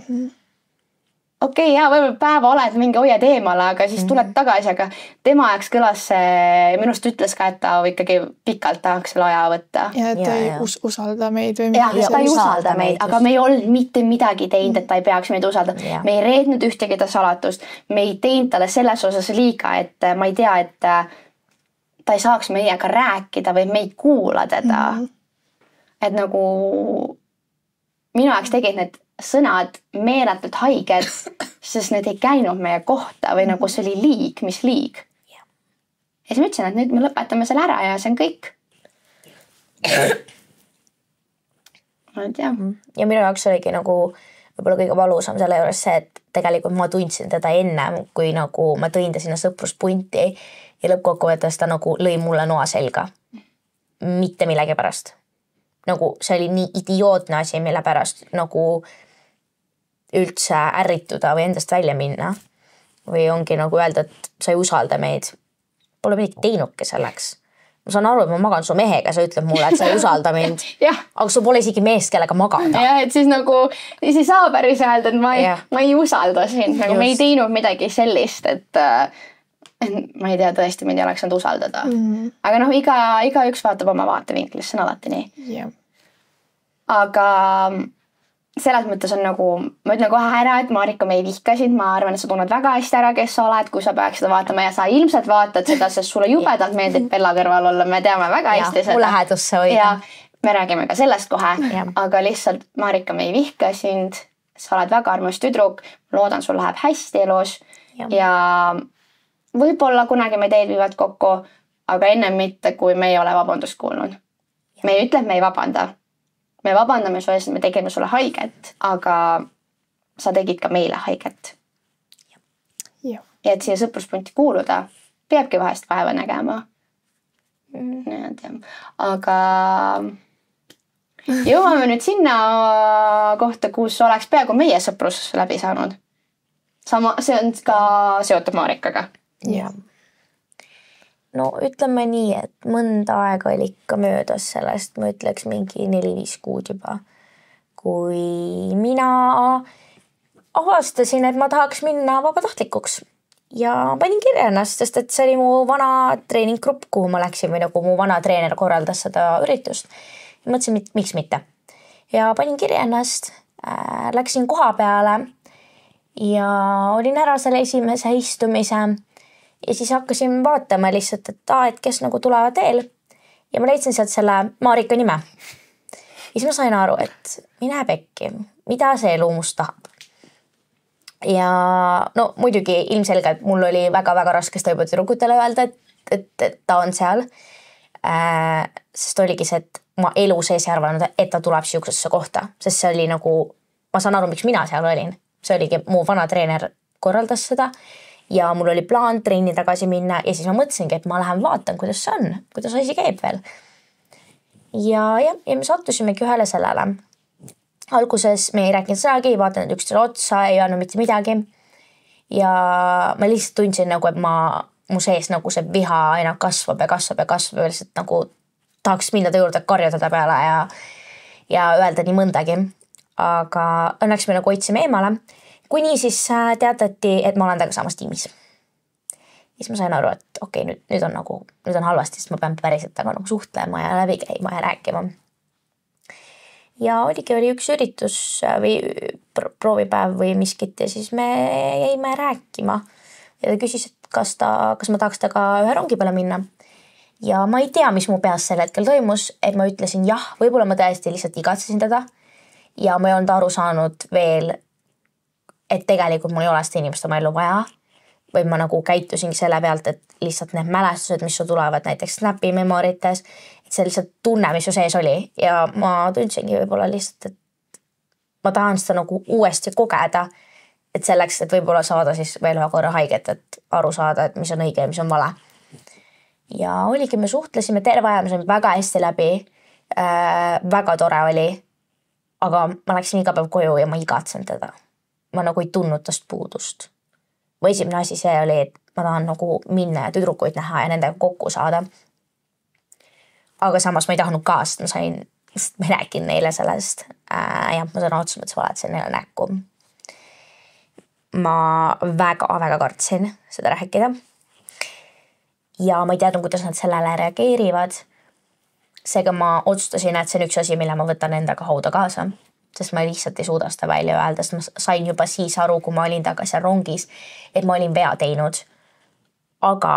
Okei, võib-olla päeva oled mingi hoiad eemale, aga siis tuled tagasi, aga tema ajaks kõlas see, minust ütles ka, et ta ikkagi pikalt tahaks selle aja võtta. Ja et ta ei usalda meid või midagi. Ja ta ei usalda meid, aga me ei olnud mitte midagi teinud, et ta ei peaks meid usaldada. Me ei reednud ühtegi ta salatust. Me ei teinud talle selles osas liiga, et ma ei tea, et ta ei saaks meiega rääkida või me ei kuula teda. Et nagu minu ajaks tegid need sõnad meeletult haiged, sest need ei käinud meie kohta või nagu see oli liig, mis liig. Ja siis ma ütlesin, et nüüd me lõpetame selle ära ja see on kõik. Ja minu jaoks oligi nagu võib-olla kõige valusam selle juures see, et tegelikult ma tundsin teda enne, kui nagu ma tõin ta sinna sõpruspunti ja lõppkokkuvõttes ta nagu lõi mulle noa selga. Mitte millegi pärast. Nagu see oli nii idiootne asi, mille pärast nagu üldse ärrituda või endast välja minna. Või ongi nagu öelda, et sa ei usalda meid. Pole midagi teinudki selleks. Ma saan aru, et ma magan su mehega, sa ütled mulle, et sa ei usalda mind. Aga sul pole isegi meest, kellega magada. Ja, et siis nagu siis ei saa päris öelda, et ma ei usalda sind. Nagu me ei teinud midagi sellist, et ma ei tea, tõesti mind ei oleks saanud usaldada. Aga iga üks vaatab oma vaatevinklis, see on alati nii. Aga selles mõttes on nagu, ma ütlen kohe ära, et Marika, me ei vihka sind, ma arvan, et sa tunned väga hästi ära, kes sa oled, kui sa peaks seda vaatama ja sa ilmselt vaatad seda, sest sulle jubedalt meeldib Bella kõrval olla, me teame väga hästi seda. Mu lähedusse hoida. Ja me räägime ka sellest kohe, aga lihtsalt Marika, me ei vihka sind, sa oled väga armas tüdruk, loodan, sul läheb hästi elus ja võib-olla kunagi me teed viivad kokku, aga ennem mitte, kui me ei ole vabandust kuulnud. Me ei ütle, et me ei vabanda. Me vabandame su eest, me tegime sulle haiget, aga sa tegid ka meile haiget. Ja et siia sõpruspunti kuuluda, peabki vahest vaeva nägema. Aga jõuame nüüd sinna kohta, kus oleks peaaegu meie sõprus läbi saanud. See on ka seotud Marikaga. No ütleme nii, et mõnda aega oli ikka möödas sellest, ma ütleks mingi 4-5 kuud juba, kui mina avastasin, et ma tahaks minna vabatahtikuks ja panin kirja ennast, sest et see oli mu vana treeninggrupp, kuhu ma läksin või nagu mu vana treener korraldas seda üritust. Ja mõtlesin, miks mitte. Ja panin kirja ennast, läksin koha peale ja olin ära selle esimese istumise. Ja siis hakkasin vaatama lihtsalt, et kes nagu tulevad veel. Ja ma leidsin sealt selle Marika nime. Ja siis ma sain aru, et mine pekki, mida see elu must tahab. ja no muidugi ilmselgelt mul oli väga-väga raske seda juba tüdrukutele öelda, et ta on seal. Sest oligi see, et ma elu sees ei arvanud, et ta tuleb siuksesse kohta, sest see oli nagu, ma saan aru, miks mina seal olin. See oligi, mu vana treener korraldas seda ja mul oli plaan trenni tagasi minna ja siis ma mõtlesingi, et ma lähen vaatan, kuidas see on, kuidas asi käib veel. Ja me sattusimegi ühele sellele. Alguses me ei rääkinud sõnagi, ei vaatanud üksteisele otsa, ei öelnud mitte midagi. Ja ma lihtsalt tundsin nagu, et mu sees nagu see viha aina kasvab ja lihtsalt nagu tahaks minna ta juurde karjuda ta peale ja öelda nii mõndagi. Aga õnneks me nagu hoidsime eemale. Kuni siis teatati, et ma olen taga samas tiimis. Siis ma sain aru, et okei, nüüd on halvasti, sest ma pean päriselt taga nagu suhtlema ja läbi käima ja rääkima. Ja oli üks üritus või proovipäev või miskit ja siis me jäime rääkima. Ja ta küsis, et kas ma tahaks taga ühe rongi peale minna. Ja ma ei tea, mis mu peas sel hetkel toimus, et ma ütlesin jah, võib-olla ma tõesti lihtsalt igatsesin teda. Ja ma ei olnud aru saanud veel, et tegelikult mul ei ole seda inimest oma ellu vaja. Või ma nagu käitusingi selle pealt, et lihtsalt need mälestused, mis sul tulevad näiteks Snapi memorites, et see lihtsalt tunne, mis su sees oli. Ja ma tundsingi võib-olla lihtsalt, et ma tahan seda nagu uuesti kogeda, et selleks, et võib-olla saada siis veel ühe korra haiget, et aru saada, et mis on õige ja mis on vale. Ja oligi, me suhtlesime terve aja, me saime väga hästi läbi, väga tore oli, aga ma läksin iga päev koju ja ma igatsen teda. Ma nagu ei tundnud tast puudust. Või esimene asi see oli, et ma tahan nagu minna ja tüdrukuid näha ja nendega kokku saada. Aga samas ma ei tahtnud ka, sest ma rääkin neile sellest. Ja ma sõna otsa mõttes valetasin neile näkku. Ma väga-väga kartsin seda rääkida. Ja ma ei teadnud, kuidas nad sellele reageerivad. Seega ma otsustasin, et see on üks asi, mille ma võtan endaga hauda kaasa. Sest ma lihtsalt ei suuda seda välja öelda, sest ma sain juba siis aru, kui ma olin taga seal rongis, et ma olin vea teinud. Aga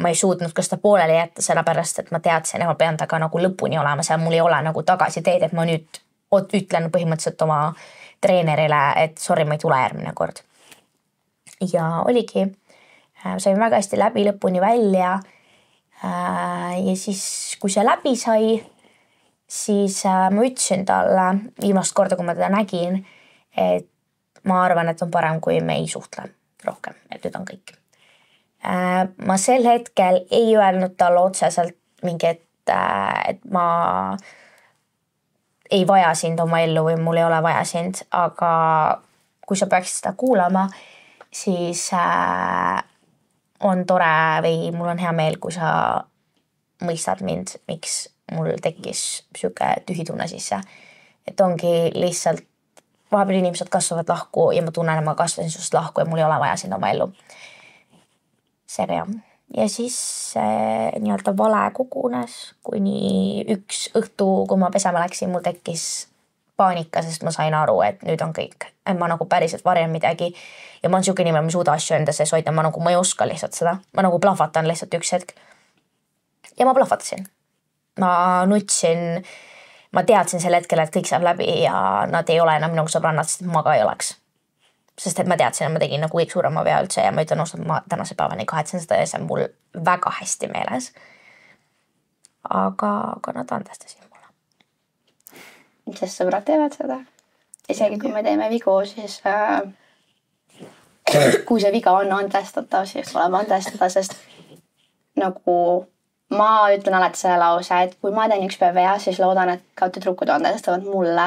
ma ei suutnud ka seda pooleli jätta sellepärast, et ma teadsin, et ma pean taga nagu lõpuni olema, seal mul ei ole nagu tagasiteed, et ma nüüd ütlen põhimõtteliselt oma treenerile, et sorry, ma ei tule järgmine kord. Ja oligi, sain väga hästi läbi lõpuni välja ja siis, kui see läbi sai, siis ma ütlesin talle viimast korda, kui ma teda nägin, et ma arvan, et on parem, kui me ei suhtle rohkem, et nüüd on kõik. Ma sel hetkel ei öelnud talle otseselt mingi, et ma ei vaja sind oma ellu või mul ei ole vaja sind, aga kui sa peaksid seda kuulama, siis on tore või mul on hea meel, kui sa mõistad mind, miks mul tekkis siuke tühitunne sisse. Et ongi lihtsalt vahepeal inimesed kasvavad lahku ja ma tunnen, et ma kasvasin sinust lahku ja mul ei ole vaja sind oma ellu. Seega jah. Ja siis nii-öelda vale kogunes, kuni üks õhtu, kui ma pesema läksin, mul tekkis paanika, sest ma sain aru, et nüüd on kõik. Et ma nagu päriselt varjan midagi ja ma on siuke inimene, ma ei suuda asju enda sees hoida, ma ei oska lihtsalt seda. Ma nagu plahvatan lihtsalt üks hetk. Ja ma plahvatasin. Ma nutsin, ma teadsin sel hetkel, et kõik saab läbi ja nad ei ole enam nagu sõbrannad, sest ma ka ei oleks. Sest et ma teadsin, et ma tegin nagu kõik suurema vea üldse ja ma ütlen ausalt, ma tänase päevani kahetsen seda ja see on mul väga hästi meeles. Aga nad andestasid mulle. Sest sõbrad teevad seda. Isegi kui me teeme vigu, siis kui see viga on andestatav, siis tuleb andestada, sest nagu ma ütlen alati selle lause, et kui ma teen üks päev vea, siis loodan, et ka tüdrukud andestavad mulle.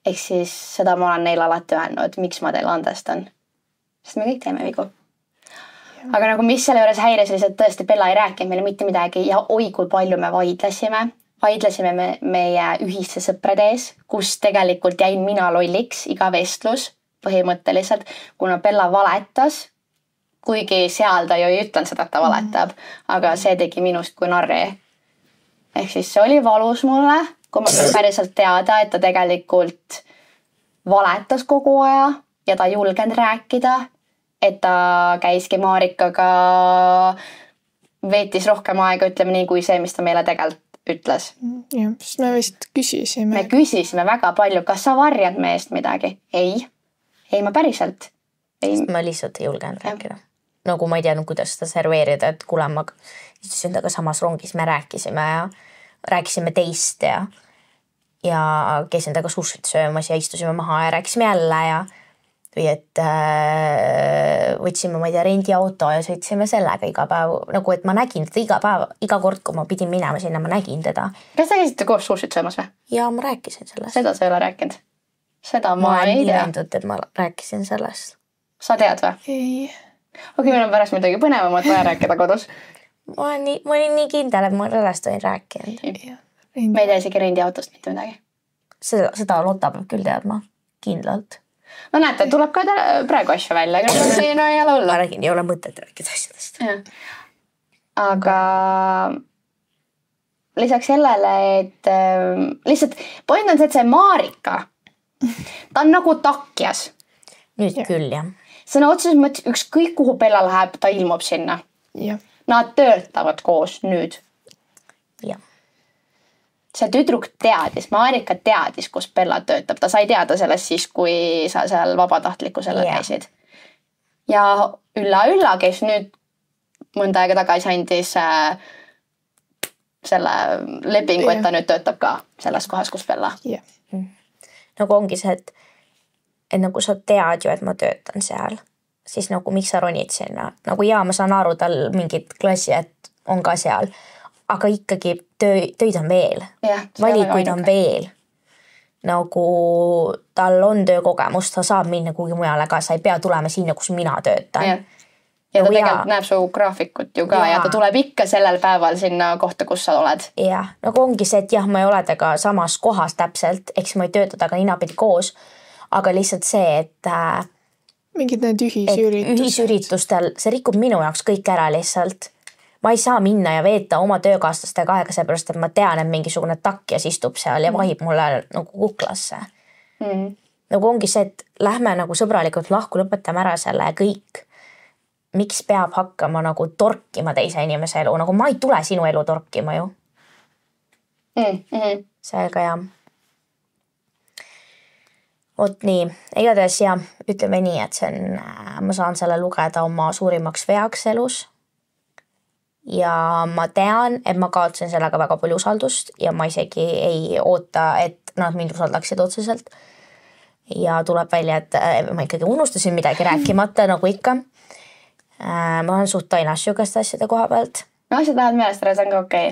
Ehk siis seda ma olen neile alati öelnud, miks ma teile andestan. Sest me kõik teeme vigu. Aga nagu mis selle juures häiris, lihtsalt tõesti Bella ei rääkinud meile mitte midagi ja oi, kui palju me vaidlesime. Vaidlesime meie ühiste sõprade ees, kus tegelikult jäin mina lolliks iga vestlus põhimõtteliselt, kuna Bella valetas. Kuigi seal ta ju ei ütlen seda, et ta valetab, aga see tegi minust kui narri. Ehk siis see oli valus mulle, kui ma päriselt teada, et ta tegelikult valetas kogu aja ja ta ei julgenud rääkida, et ta käiski Marikaga, veetis rohkem aega, ütleme nii, kui see, mis ta meile tegelikult ütles. Jah, sest me vist küsisime. Me küsisime väga palju, kas sa varjad meest midagi? Ei, ma päriselt. Ma lihtsalt ei julgenud rääkida. Nagu ma ei teadnud, kuidas seda serveerida, et kuule, ma istusin taga samas rongis, me rääkisime teist ja käisin taga sushit söömas ja istusime maha ja rääkisime jälle või et võtsime, ma ei tea, rendiauto ja sõitsime sellega iga päev, nagu et ma nägin teda iga päev, iga kord, kui ma pidin minema sinna, ma nägin teda. Kas te käisite koos sushit söömas või? Ja ma rääkisin sellest. Seda sa ei ole rääkinud? Seda ma ei tea. Et ma rääkisin sellest. Sa tead või? Ei. Okei, meil on pärast midagi põnevamat vaja rääkida kodus. Ma olin nii kindel, et ma sellest olin rääkinud. Me ei tea isegi rendiautost mitte midagi. Seda Lotta peab küll teadma, kindlalt. No näete, tuleb ka praegu asja välja, aga ei ole olla. Ma räägin, ei ole mõtet rääkida asjadest. Aga lisaks sellele, et lihtsalt point on see, et see Marika, ta on nagu takjas. Nüüd küll, jah. Sõna otseses mõttes ükskõik kuhu Bella läheb, ta ilmub sinna. Jah. Nad töötavad koos nüüd. Jah. See tüdruk teadis, Marika teadis, kus Bella töötab. Ta sai teada sellest siis, kui sa seal vabatahtlikkusele käisid. Ja ülla, kes nüüd mõnda aega tagasi andis selle lepingu, et ta nüüd töötab ka selles kohas, kus Bella. Nagu ongi see, et nagu sa tead ju, et ma töötan seal, siis nagu miks sa ronid sinna? Nagu ma saan aru, tal mingid klassijad on ka seal, aga ikkagi töid on veel. Valikuid on veel. Nagu tal on töökogemus, ta saab minna kuhugi mujale ka, sa ei pea tulema sinna, kus mina töötan. Ja ta tegelikult näeb su graafikut ju ka ja ta tuleb ikka sellel päeval sinna kohta, kus sa oled. Jah, nagu ongi see, et ma ei ole temaga samas kohas täpselt, eks ma ei tööta taga ninapidi koos, aga lihtsalt see, et mingid need ühisüritustel, see rikub minu jaoks kõik ära lihtsalt. Ma ei saa minna ja veeta oma töökaaslastega aega seepärast, et ma tean, et mingisugune takjas istub seal ja vahib mulle nagu kuklasse. Nagu ongi see, et lähme nagu sõbralikult lahku, lõpetame ära selle kõik. Miks peab hakkama nagu torkima teise inimese elu? Nagu ma ei tule sinu elu torkima ju. Seega jah. Vot nii, igatahes ütleme nii, et ma saan selle lugeda oma suurimaks veaks elus ja ma tean, et ma kaotsen sellega väga palju usaldust ja ma isegi ei oota, et nad mind usaldaksid otseselt ja tuleb välja, et ma ikkagi unustasin midagi rääkimata, nagu ikka. Ma olen suht tainas sugast asjade koha pealt. No asjad lähevad meelest ära, see on ka okei.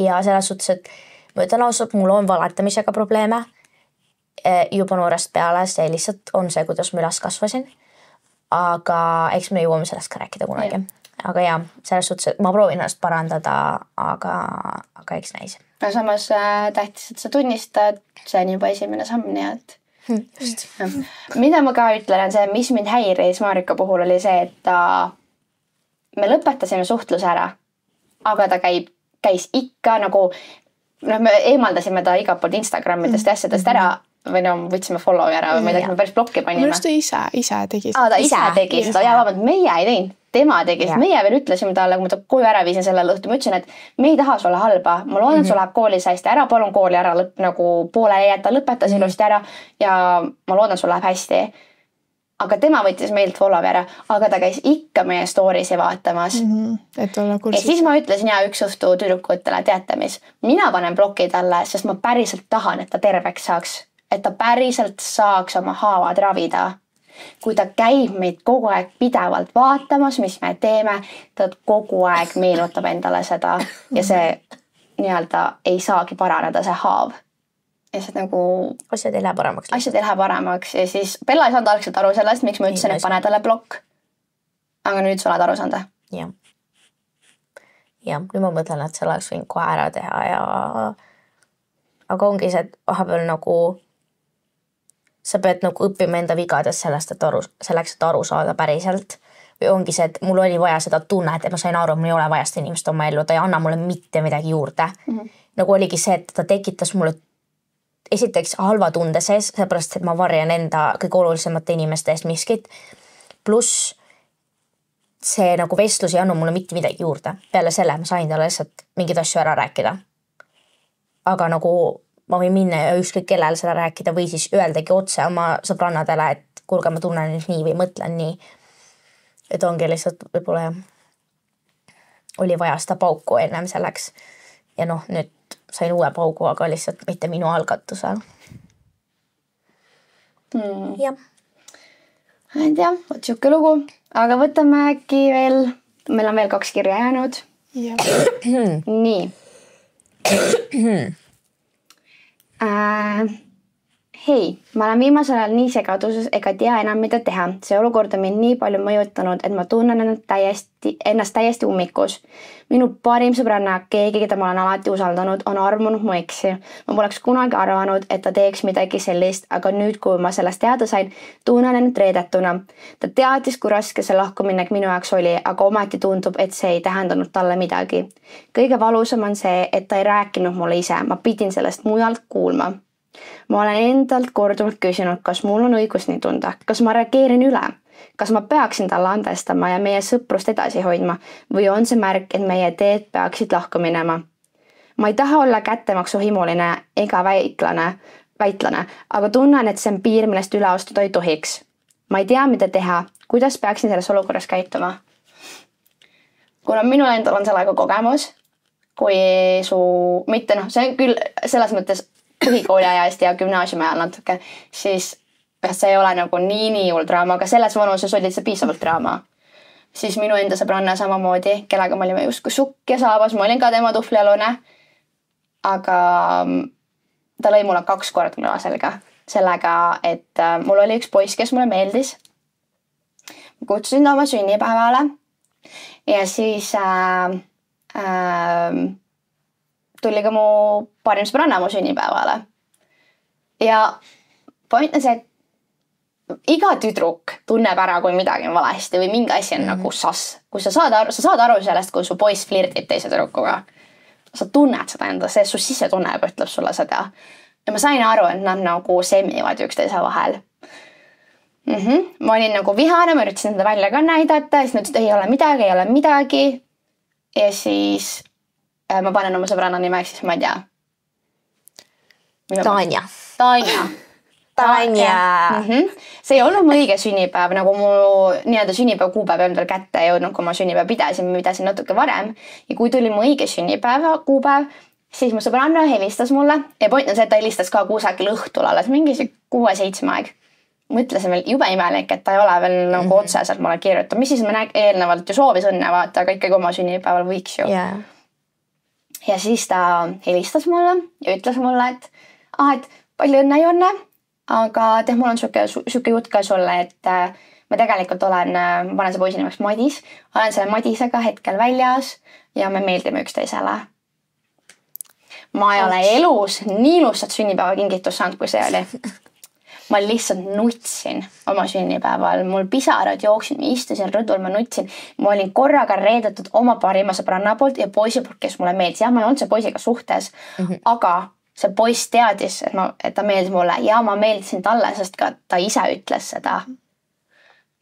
Ja selles suhtes, et ma ütlen ausalt, mul on valetamisega probleeme. Juba noorest peale, see lihtsalt on see, kuidas ma üles kasvasin. Aga eks me jõuame sellest ka rääkida kunagi. Aga selles suhtes, et ma proovin ennast parandada, aga eks näis. No samas tähtis, et sa tunnistad, see on juba esimene samm, nii et just. Mida ma ka ütlen, on see, mis mind häiris Marika puhul oli see, et me lõpetasime suhtluse ära, aga ta käis ikka nagu, me eemaldasime ta igalt poolt Instagramidest ja asjadest ära või võtsime follow'i ära või ma ei tea, me päris blokki panime. Minu arust ta ise tegi seda. Ta ise tegi seda ja vabalt, meie ei teinud, tema tegi seda. Meie veel ütlesime talle, kui ma ta koju ära viisin sellel õhtu, ma ütlesin, et me ei taha sulle halba. Ma loodan, et sul läheb koolis hästi ära, palun kooli ära nagu poolele jätta, lõpetas ilusti ära ja ma loodan, sul läheb hästi. Aga tema võttis meilt follow'i ära, aga ta käis ikka meie storiesi vaatamas. Et olla kursis. Ja siis ma ütlesin üks õhtu tüdrukutele, teate mis, mina panen bloki talle, sest ma päriselt tahan, et ta terveks saaks. Et ta päriselt saaks oma haavad ravida. Kui ta käib meid kogu aeg pidevalt vaatamas, mis me teeme, ta kogu aeg meenutab endale seda ja see nii-öelda ei saagi paraneda see haav. Ja see nagu... Asjad ei lähe paremaks. Asjad ei lähe paremaks ja siis Bella ei saanud algselt aru sellest, miks ma ütlesin, et pane talle blokk. Aga nüüd sa oled aru saanud. Ja, nüüd ma mõtlen, et see oleks võinud kohe ära teha ja... Aga ongi see, et vahepeal nagu... Sa pead nagu õppima enda vigades selleks, et aru saada päriselt. Või ongi see, et mul oli vaja seda tunnet, et ma sain aru, et mul ei ole vaja seda inimest oma ellu, ta ei anna mulle mitte midagi juurde. Nagu oligi see, et ta tekitas mulle esiteks halva tunde sees, seepärast, et ma varjan enda kõige olulisemate inimeste eest miskit. Pluss see nagu vestlus ei annu mulle mitte midagi juurde. Peale selle ma sain talle lihtsalt mingid asju ära rääkida. Aga nagu ma võin minna ja ükskõik kellele seda rääkida või siis öeldagi otse oma sõbrannadele, et kuulge, ma tunnen nüüd nii või mõtlen nii. Et ongi lihtsalt võib-olla oli vaja seda pauku ennem selleks. Ja noh, nüüd sain uue paugu, aga lihtsalt mitte minu algatusel. Jah. Ma ei tea, võt siuke lugu. Aga võtame äkki veel, meil on veel 2 kirja jäänud. Nii. Hei, ma olen viimasel ajal nii segaduses ega tea enam, mida teha. See olukord on mind nii palju mõjutanud, et ma tunnen ennast täiesti ummikus. Minu parim sõbranna, keegi, keda ma olen alati usaldanud, on armunud mu eksi. Ma poleks kunagi arvanud, et ta teeks midagi sellist, aga nüüd, kui ma sellest teada sain, tunnen end reedetuna. Ta teadis, kui raske see lahkumine minu jaoks oli, aga ometi tundub, et see ei tähendanud talle midagi. Kõige valusam on see, et ta ei rääkinud mulle ise. Ma pidin sellest mujalt kuulma. Ma olen endalt korduvalt küsinud, kas mul on õigus nii tunda, kas ma reageerin üle, kas ma peaksin talle andestama ja meie sõprust edasi hoidma või on see märk, et meie teed peaksid lahku minema. Ma ei taha olla kättemaksu himuline ega väitlane, aga tunnen, et see on piir, millest üle astuda ei tohiks. Ma ei tea, mida teha, kuidas peaksin selles olukorras käituma. Kuna minu endal on sellega kogemus, kui mitte see on küll selles mõttes põhikooli ajast ja gümnaasiumi ajal natuke, siis see ei ole nagu nii hull draama, aga selles vanuses oli see piisavalt draama. Siis minu enda sõbranna samamoodi, kellega me olime justkui sukk ja saabas, ma olin ka tema tuhvlialune, aga ta lõi mulle 2 korda minu selga. Sellega, et mul oli üks poiss, kes mulle meeldis. Ma kutsusin ta oma sünnipäevale ja siis tuli ka mu parim sõbranna mu sünnipäevale. Ja point on see, et iga tüdruk tunneb ära, kui midagi on valesti või mingi asi on nagu sass. Kui sa saad aru sellest, kui su poiss flirtib teise tüdrukuga. Sa tunned seda enda sees, su sisetunne ütleb sulle seda. Ja ma sain aru, et nad nagu semmivad üksteise vahel. Ma olin nagu vihane, ma üritasin seda välja ka näidata, siis nad ütlesid, ei ole midagi. Ja siis ma panen oma sõbranna nimeks, siis ma ei tea. Tanja. See ei olnud mu õige sünnipäev, nagu mu nii-öelda sünnipäev kuupäev ei olnud veel kätte jõudnud, kui ma sünnipäev pidasin natuke varem. Ja kui tuli mu õige sünnipäev kuupäev, siis mu sõbranna helistas mulle. Ja point on see, et ta helistas ka kusagil õhtul alles, mingi 6-7 aeg. Mõtlesin veel jube imelik, et ta ei ole veel nagu otseselt mulle kirjutanud. Mis siis ma eelnevalt ju soovis õnne vaata, aga ikkagi oma sünnipäeval võiks ju. Ja siis ta helistas mulle ja ütles mulle, et palju õnne ei õnne, aga mul on siuke jutt ka sulle, et ma tegelikult olen, ma panen see poisi nimeks Madis, olen selle Madisega hetkel väljas ja me meeldime üksteisele. Ma ei ole elus nii ilusat sünnipäeva kingitus saanud, kui see oli. Ma lihtsalt nutsin oma sünnipäeval, mul pisarad jooksid, ma istusin rõdul, ma nutsin. Ma olin korraga reedetud oma parima sõbranna poolt ja poisi poolt, kes mulle meeldis. Ja ma ei olnud see poisiga suhtes, aga see poiss teadis, et ta meeldis mulle ja ma meeldisin talle, sest ka ta ise ütles seda.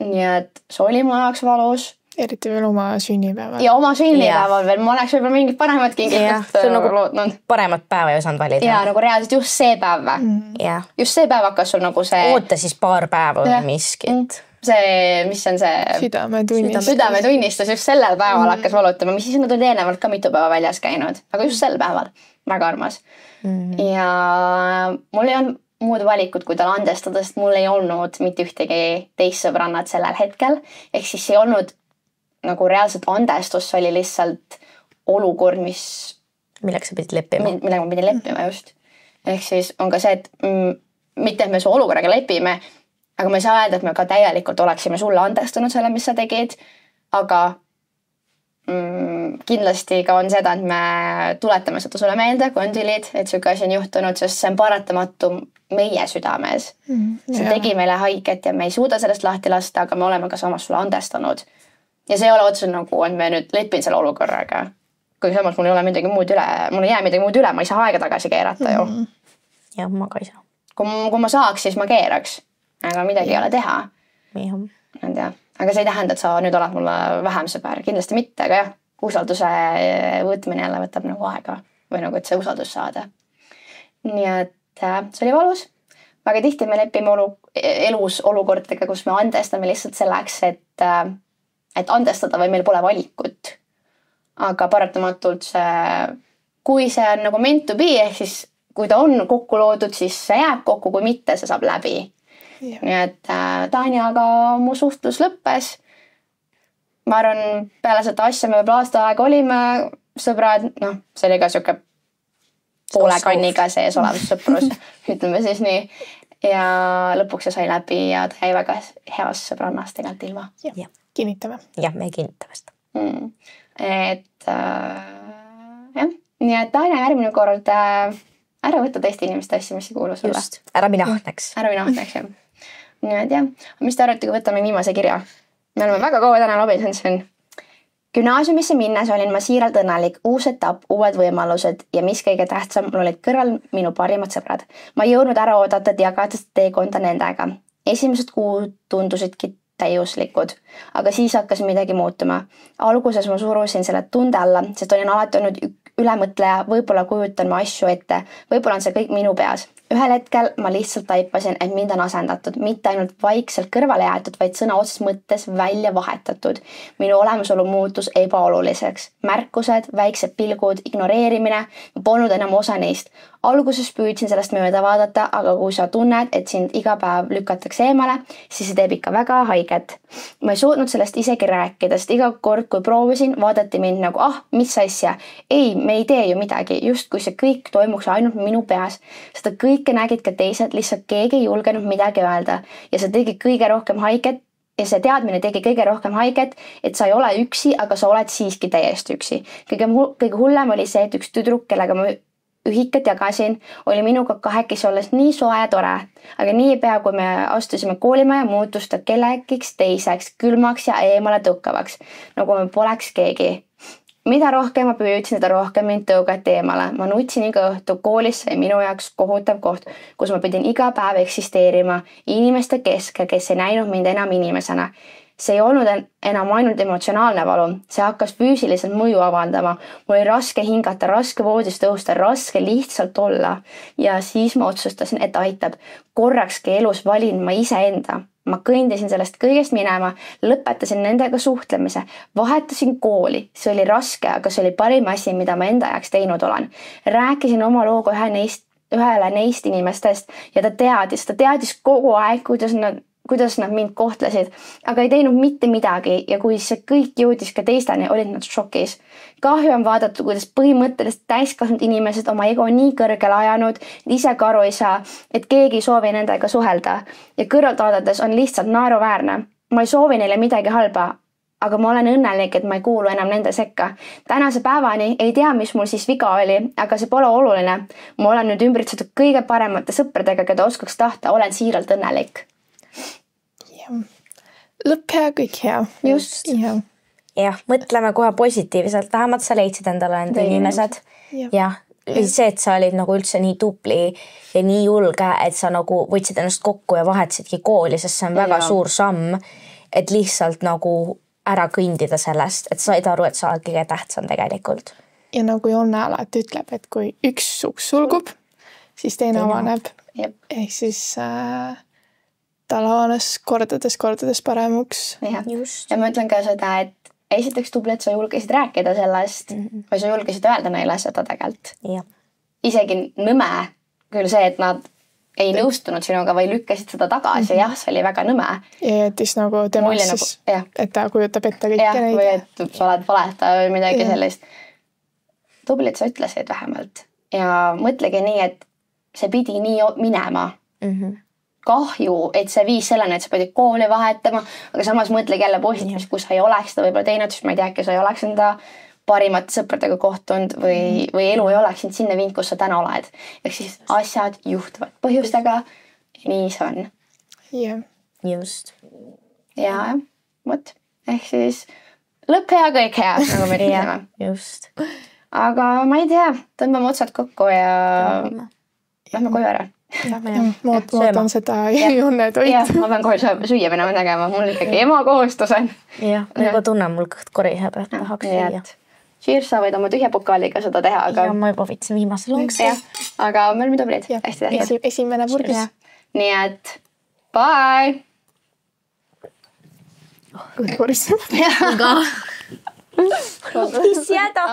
Nii et see oli mu jaoks valus. Eriti veel oma sünnipäeval. Ja oma sünnipäeval veel, ma oleks võib-olla mingit paremat kingitust nagu lootnud. Paremat päeva ei osanud valida. Ja nagu reaalselt just see päev. Just see päev hakkas sul nagu see... Oota siis paar päeva või miskit. See, mis on see... Südametunnistus just sellel päeval hakkas valutama, mis siis nad olid eelnevalt ka mitu päeva väljas käinud. Aga just sel päeval. Väga armas. Ja mul ei olnud muud valikut, kui tal andestada, sest mul ei olnud mitte ühtegi teist sõbrannat sellel hetkel. Ehk siis ei olnud nagu reaalselt andestus oli lihtsalt olukord, millega sa pidid leppima. Millega ma pidin leppima just. Ehk siis on ka see, et mitte et me su olukorraga lepime, aga me ei saa öelda, et me ka täielikult oleksime sulle andestunud selle, mis sa tegid. Aga kindlasti ka on seda, et me tuletame seda sulle meelde, kui on tülid, et siuke asi on juhtunud, sest see on paratamatu meie südames. See tegi meile haiget ja me ei suuda sellest lahti lasta, aga me oleme ka samas sulle andestanud. Ja see ei ole otseselt nagu, et me nüüd lepin selle olukorraga. Kui samas mul ei ole midagi muud üle, mul ei jää midagi muud üle, ma ei saa aega tagasi keerata ju. Ja ma ka ei saa. Kui ma saaks, siis ma keeraks. Aga midagi ei ole teha. Aga see ei tähenda, et sa nüüd oled mulle vähem sõber. Kindlasti mitte, aga jah, usalduse võtmine jälle võtab nagu aega. Või nagu, et see usaldus saada. nii et see oli valus. Väga tihti me lepime elus olukordadega, kus me andestame lihtsalt selleks, et andestada või meil pole valikut. Aga paratamatult kui see on nagu meant to be, ehk siis kui ta on kokku loodud, siis see jääb kokku, kui mitte, see saab läbi. Nii et Tanjaga mu suhtlus lõppes. Ma arvan, peale seda asja me võib-olla aasta aega olime sõbrad, see oli ka siuke poole kanniga sees olev sõprus, ütleme siis nii. Ja lõpuks see sai läbi ja ta jäi väga heas sõbrannast tegelikult ilma. Ja. Kinnitame. Jah, me kinnitame seda. Et jah, nii et Tanja järgmine kord ära võtta teiste inimeste asja, mis ei kuulu sulle. Just, ära mina ahneks. Ära mina ahneks, jah. Nii et jah, mis te arvate, kui võtame viimase kirja? Me oleme väga kaua täna lobis, on. Gümnaasiumisse minnes olin ma siiralt õnnelik, uus etapp, uued võimalused ja mis kõige tähtsam, mul olid kõrval minu parimad sõbrad. Ma ei jõudnud ära oodata, et jagada teekonda nendega. Esimesed kuud tundusidki täiuslikud, aga siis hakkas midagi muutuma. Alguses ma surusin selle tunde alla, sest olin alati olnud ülemõtleja, võib-olla kujutan ma asju ette, võib-olla on see kõik minu peas. Ühel hetkel ma lihtsalt taipasin, et mind on asendatud, mitte ainult vaikselt kõrvale jäetud, vaid sõna otseses mõttes välja vahetatud. Minu olemasolu muutus ebaoluliseks. Märkused, väiksed pilgud, ignoreerimine, polnud enam osa neist. Alguses püüdsin sellest mööda vaadata, aga kui sa tunned, et sind iga päev lükatakse eemale, siis see teeb ikka väga haiget. Ma ei suutnud sellest isegi rääkida, sest iga kord, kui proovisin, vaadati mind nagu, mis asja? Ei, me ei tee ju midagi, just kui see kõik toimuks ainult minu peas. Seda kõike nägid ka teised, lihtsalt keegi ei julgenud midagi öelda ja see tegi kõige rohkem haiget ja see teadmine tegi kõige rohkem haiget, et sa ei ole üksi, aga sa oled siiski täiesti üksi. Kõige hullem oli see, et üks tüdruk, kellega ma ühikat jagasin, oli minuga kahekesi olles nii soe ja tore, aga niipea, kui me astusime koolimaja, muutus ta kellegiks teiseks, külmaks ja eemale tõukavaks, nagu me poleks keegi. Mida rohkem ma püüdsin, seda rohkem mind tõugati eemale. Ma nutsin iga õhtu, koolis sai minu jaoks kohutav koht, kus ma pidin iga päev eksisteerima inimeste keskel, kes ei näinud mind enam inimesena. See ei olnud enam ainult emotsionaalne valu, see hakkas füüsiliselt mõju avaldama. Mul oli raske hingata, raske voodis tõusta, raske lihtsalt olla. Ja siis ma otsustasin, et aitab. Korrakski elus valin ma iseenda. Ma kõndisin sellest kõigest minema, lõpetasin nendega suhtlemise, vahetasin kooli. See oli raske, aga see oli parim asi, mida ma enda jaoks teinud olen. Rääkisin oma looga ühele neist inimestest ja ta teadis kogu aeg, kuidas nad mind kohtlesid, aga ei teinud mitte midagi ja kui see kõik jõudis ka teisteni, olid nad šokis. Kahju on vaadata, kuidas põhimõtteliselt täiskasvanud inimesed oma ego nii kõrgele ajanud, ise ka aru ei saa, et keegi ei soovi nendega suhelda ja kõrvalt vaadates on lihtsalt naeruväärne. Ma ei soovi neile midagi halba, aga ma olen õnnelik, et ma ei kuulu enam nende sekka. Tänase päevani ei tea, mis mul siis viga oli, aga see pole oluline. Ma olen nüüd ümbritsetud kõige paremate sõpradega, keda oskaks tahta, olen siiralt õnnelik. Lõpp hea, kõik hea. Just. Jah, mõtleme kohe positiivselt, vähemalt sa leidsid endale enda inimesed. Jah, see, et sa olid nagu üldse nii tupli ja nii julge, et sa nagu võtsid ennast kokku ja vahetsidki kooli, sest see on väga suur samm, et lihtsalt nagu ära kõndida sellest, et said aru, et sa oled kõige tähtsam tegelikult. Ja nagu Jonne alati ütleb, et kui üks uks sulgub, siis teine avaneb. Ehk siis tal avanes kordades paremuks. Ja ma ütlen ka seda, et esiteks tubli, et sa julgesid rääkida sellest või sa julgesid öelda neile seda tegelikult. Isegi nõme küll see, et nad ei nõustunud sinuga või lükkasid seda tagasi. Jah, see oli väga nõme. Ja jättis nagu temast siis, et ta kujutab ette kõike neid. Või et sa oled valeta või midagi sellist. Tubli, et sa ütlesid vähemalt. Ja mõtlegi nii, et see pidi nii minema. Kahju, et see viis selleni, et sa pidid kooli vahetama, aga samas mõtlegi jälle positiivselt, kui sa ei oleks seda võib-olla teinud, siis ma ei tea, äkki sa ei oleks enda parimate sõpradega kohtunud või elu ei oleks sind sinna viinud, kus sa täna oled. Ehk siis asjad juhtuvad põhjustega ja nii see on. Just. Ja, vot. Ehk siis lõpp hea, kõik hea, nagu me ütleme. Just. Aga ma ei tea, tõmbame otsad kokku ja lähme koju ära. Ma ootan seda Jonne toitu. Ma pean kohe süüa minema tegema, mul ikkagi ema kohustus on. Jah, juba tunnen mul kõht koriseb, et tahaks süüa. Cheers, sa võid oma tühja pokaaliga seda teha, aga... Ja ma juba võtsin viimase lonksu. Aga me oleme tublid. Hästi tehtud. Esimene purgis. Nii et bye! Koristab. Mis jääda?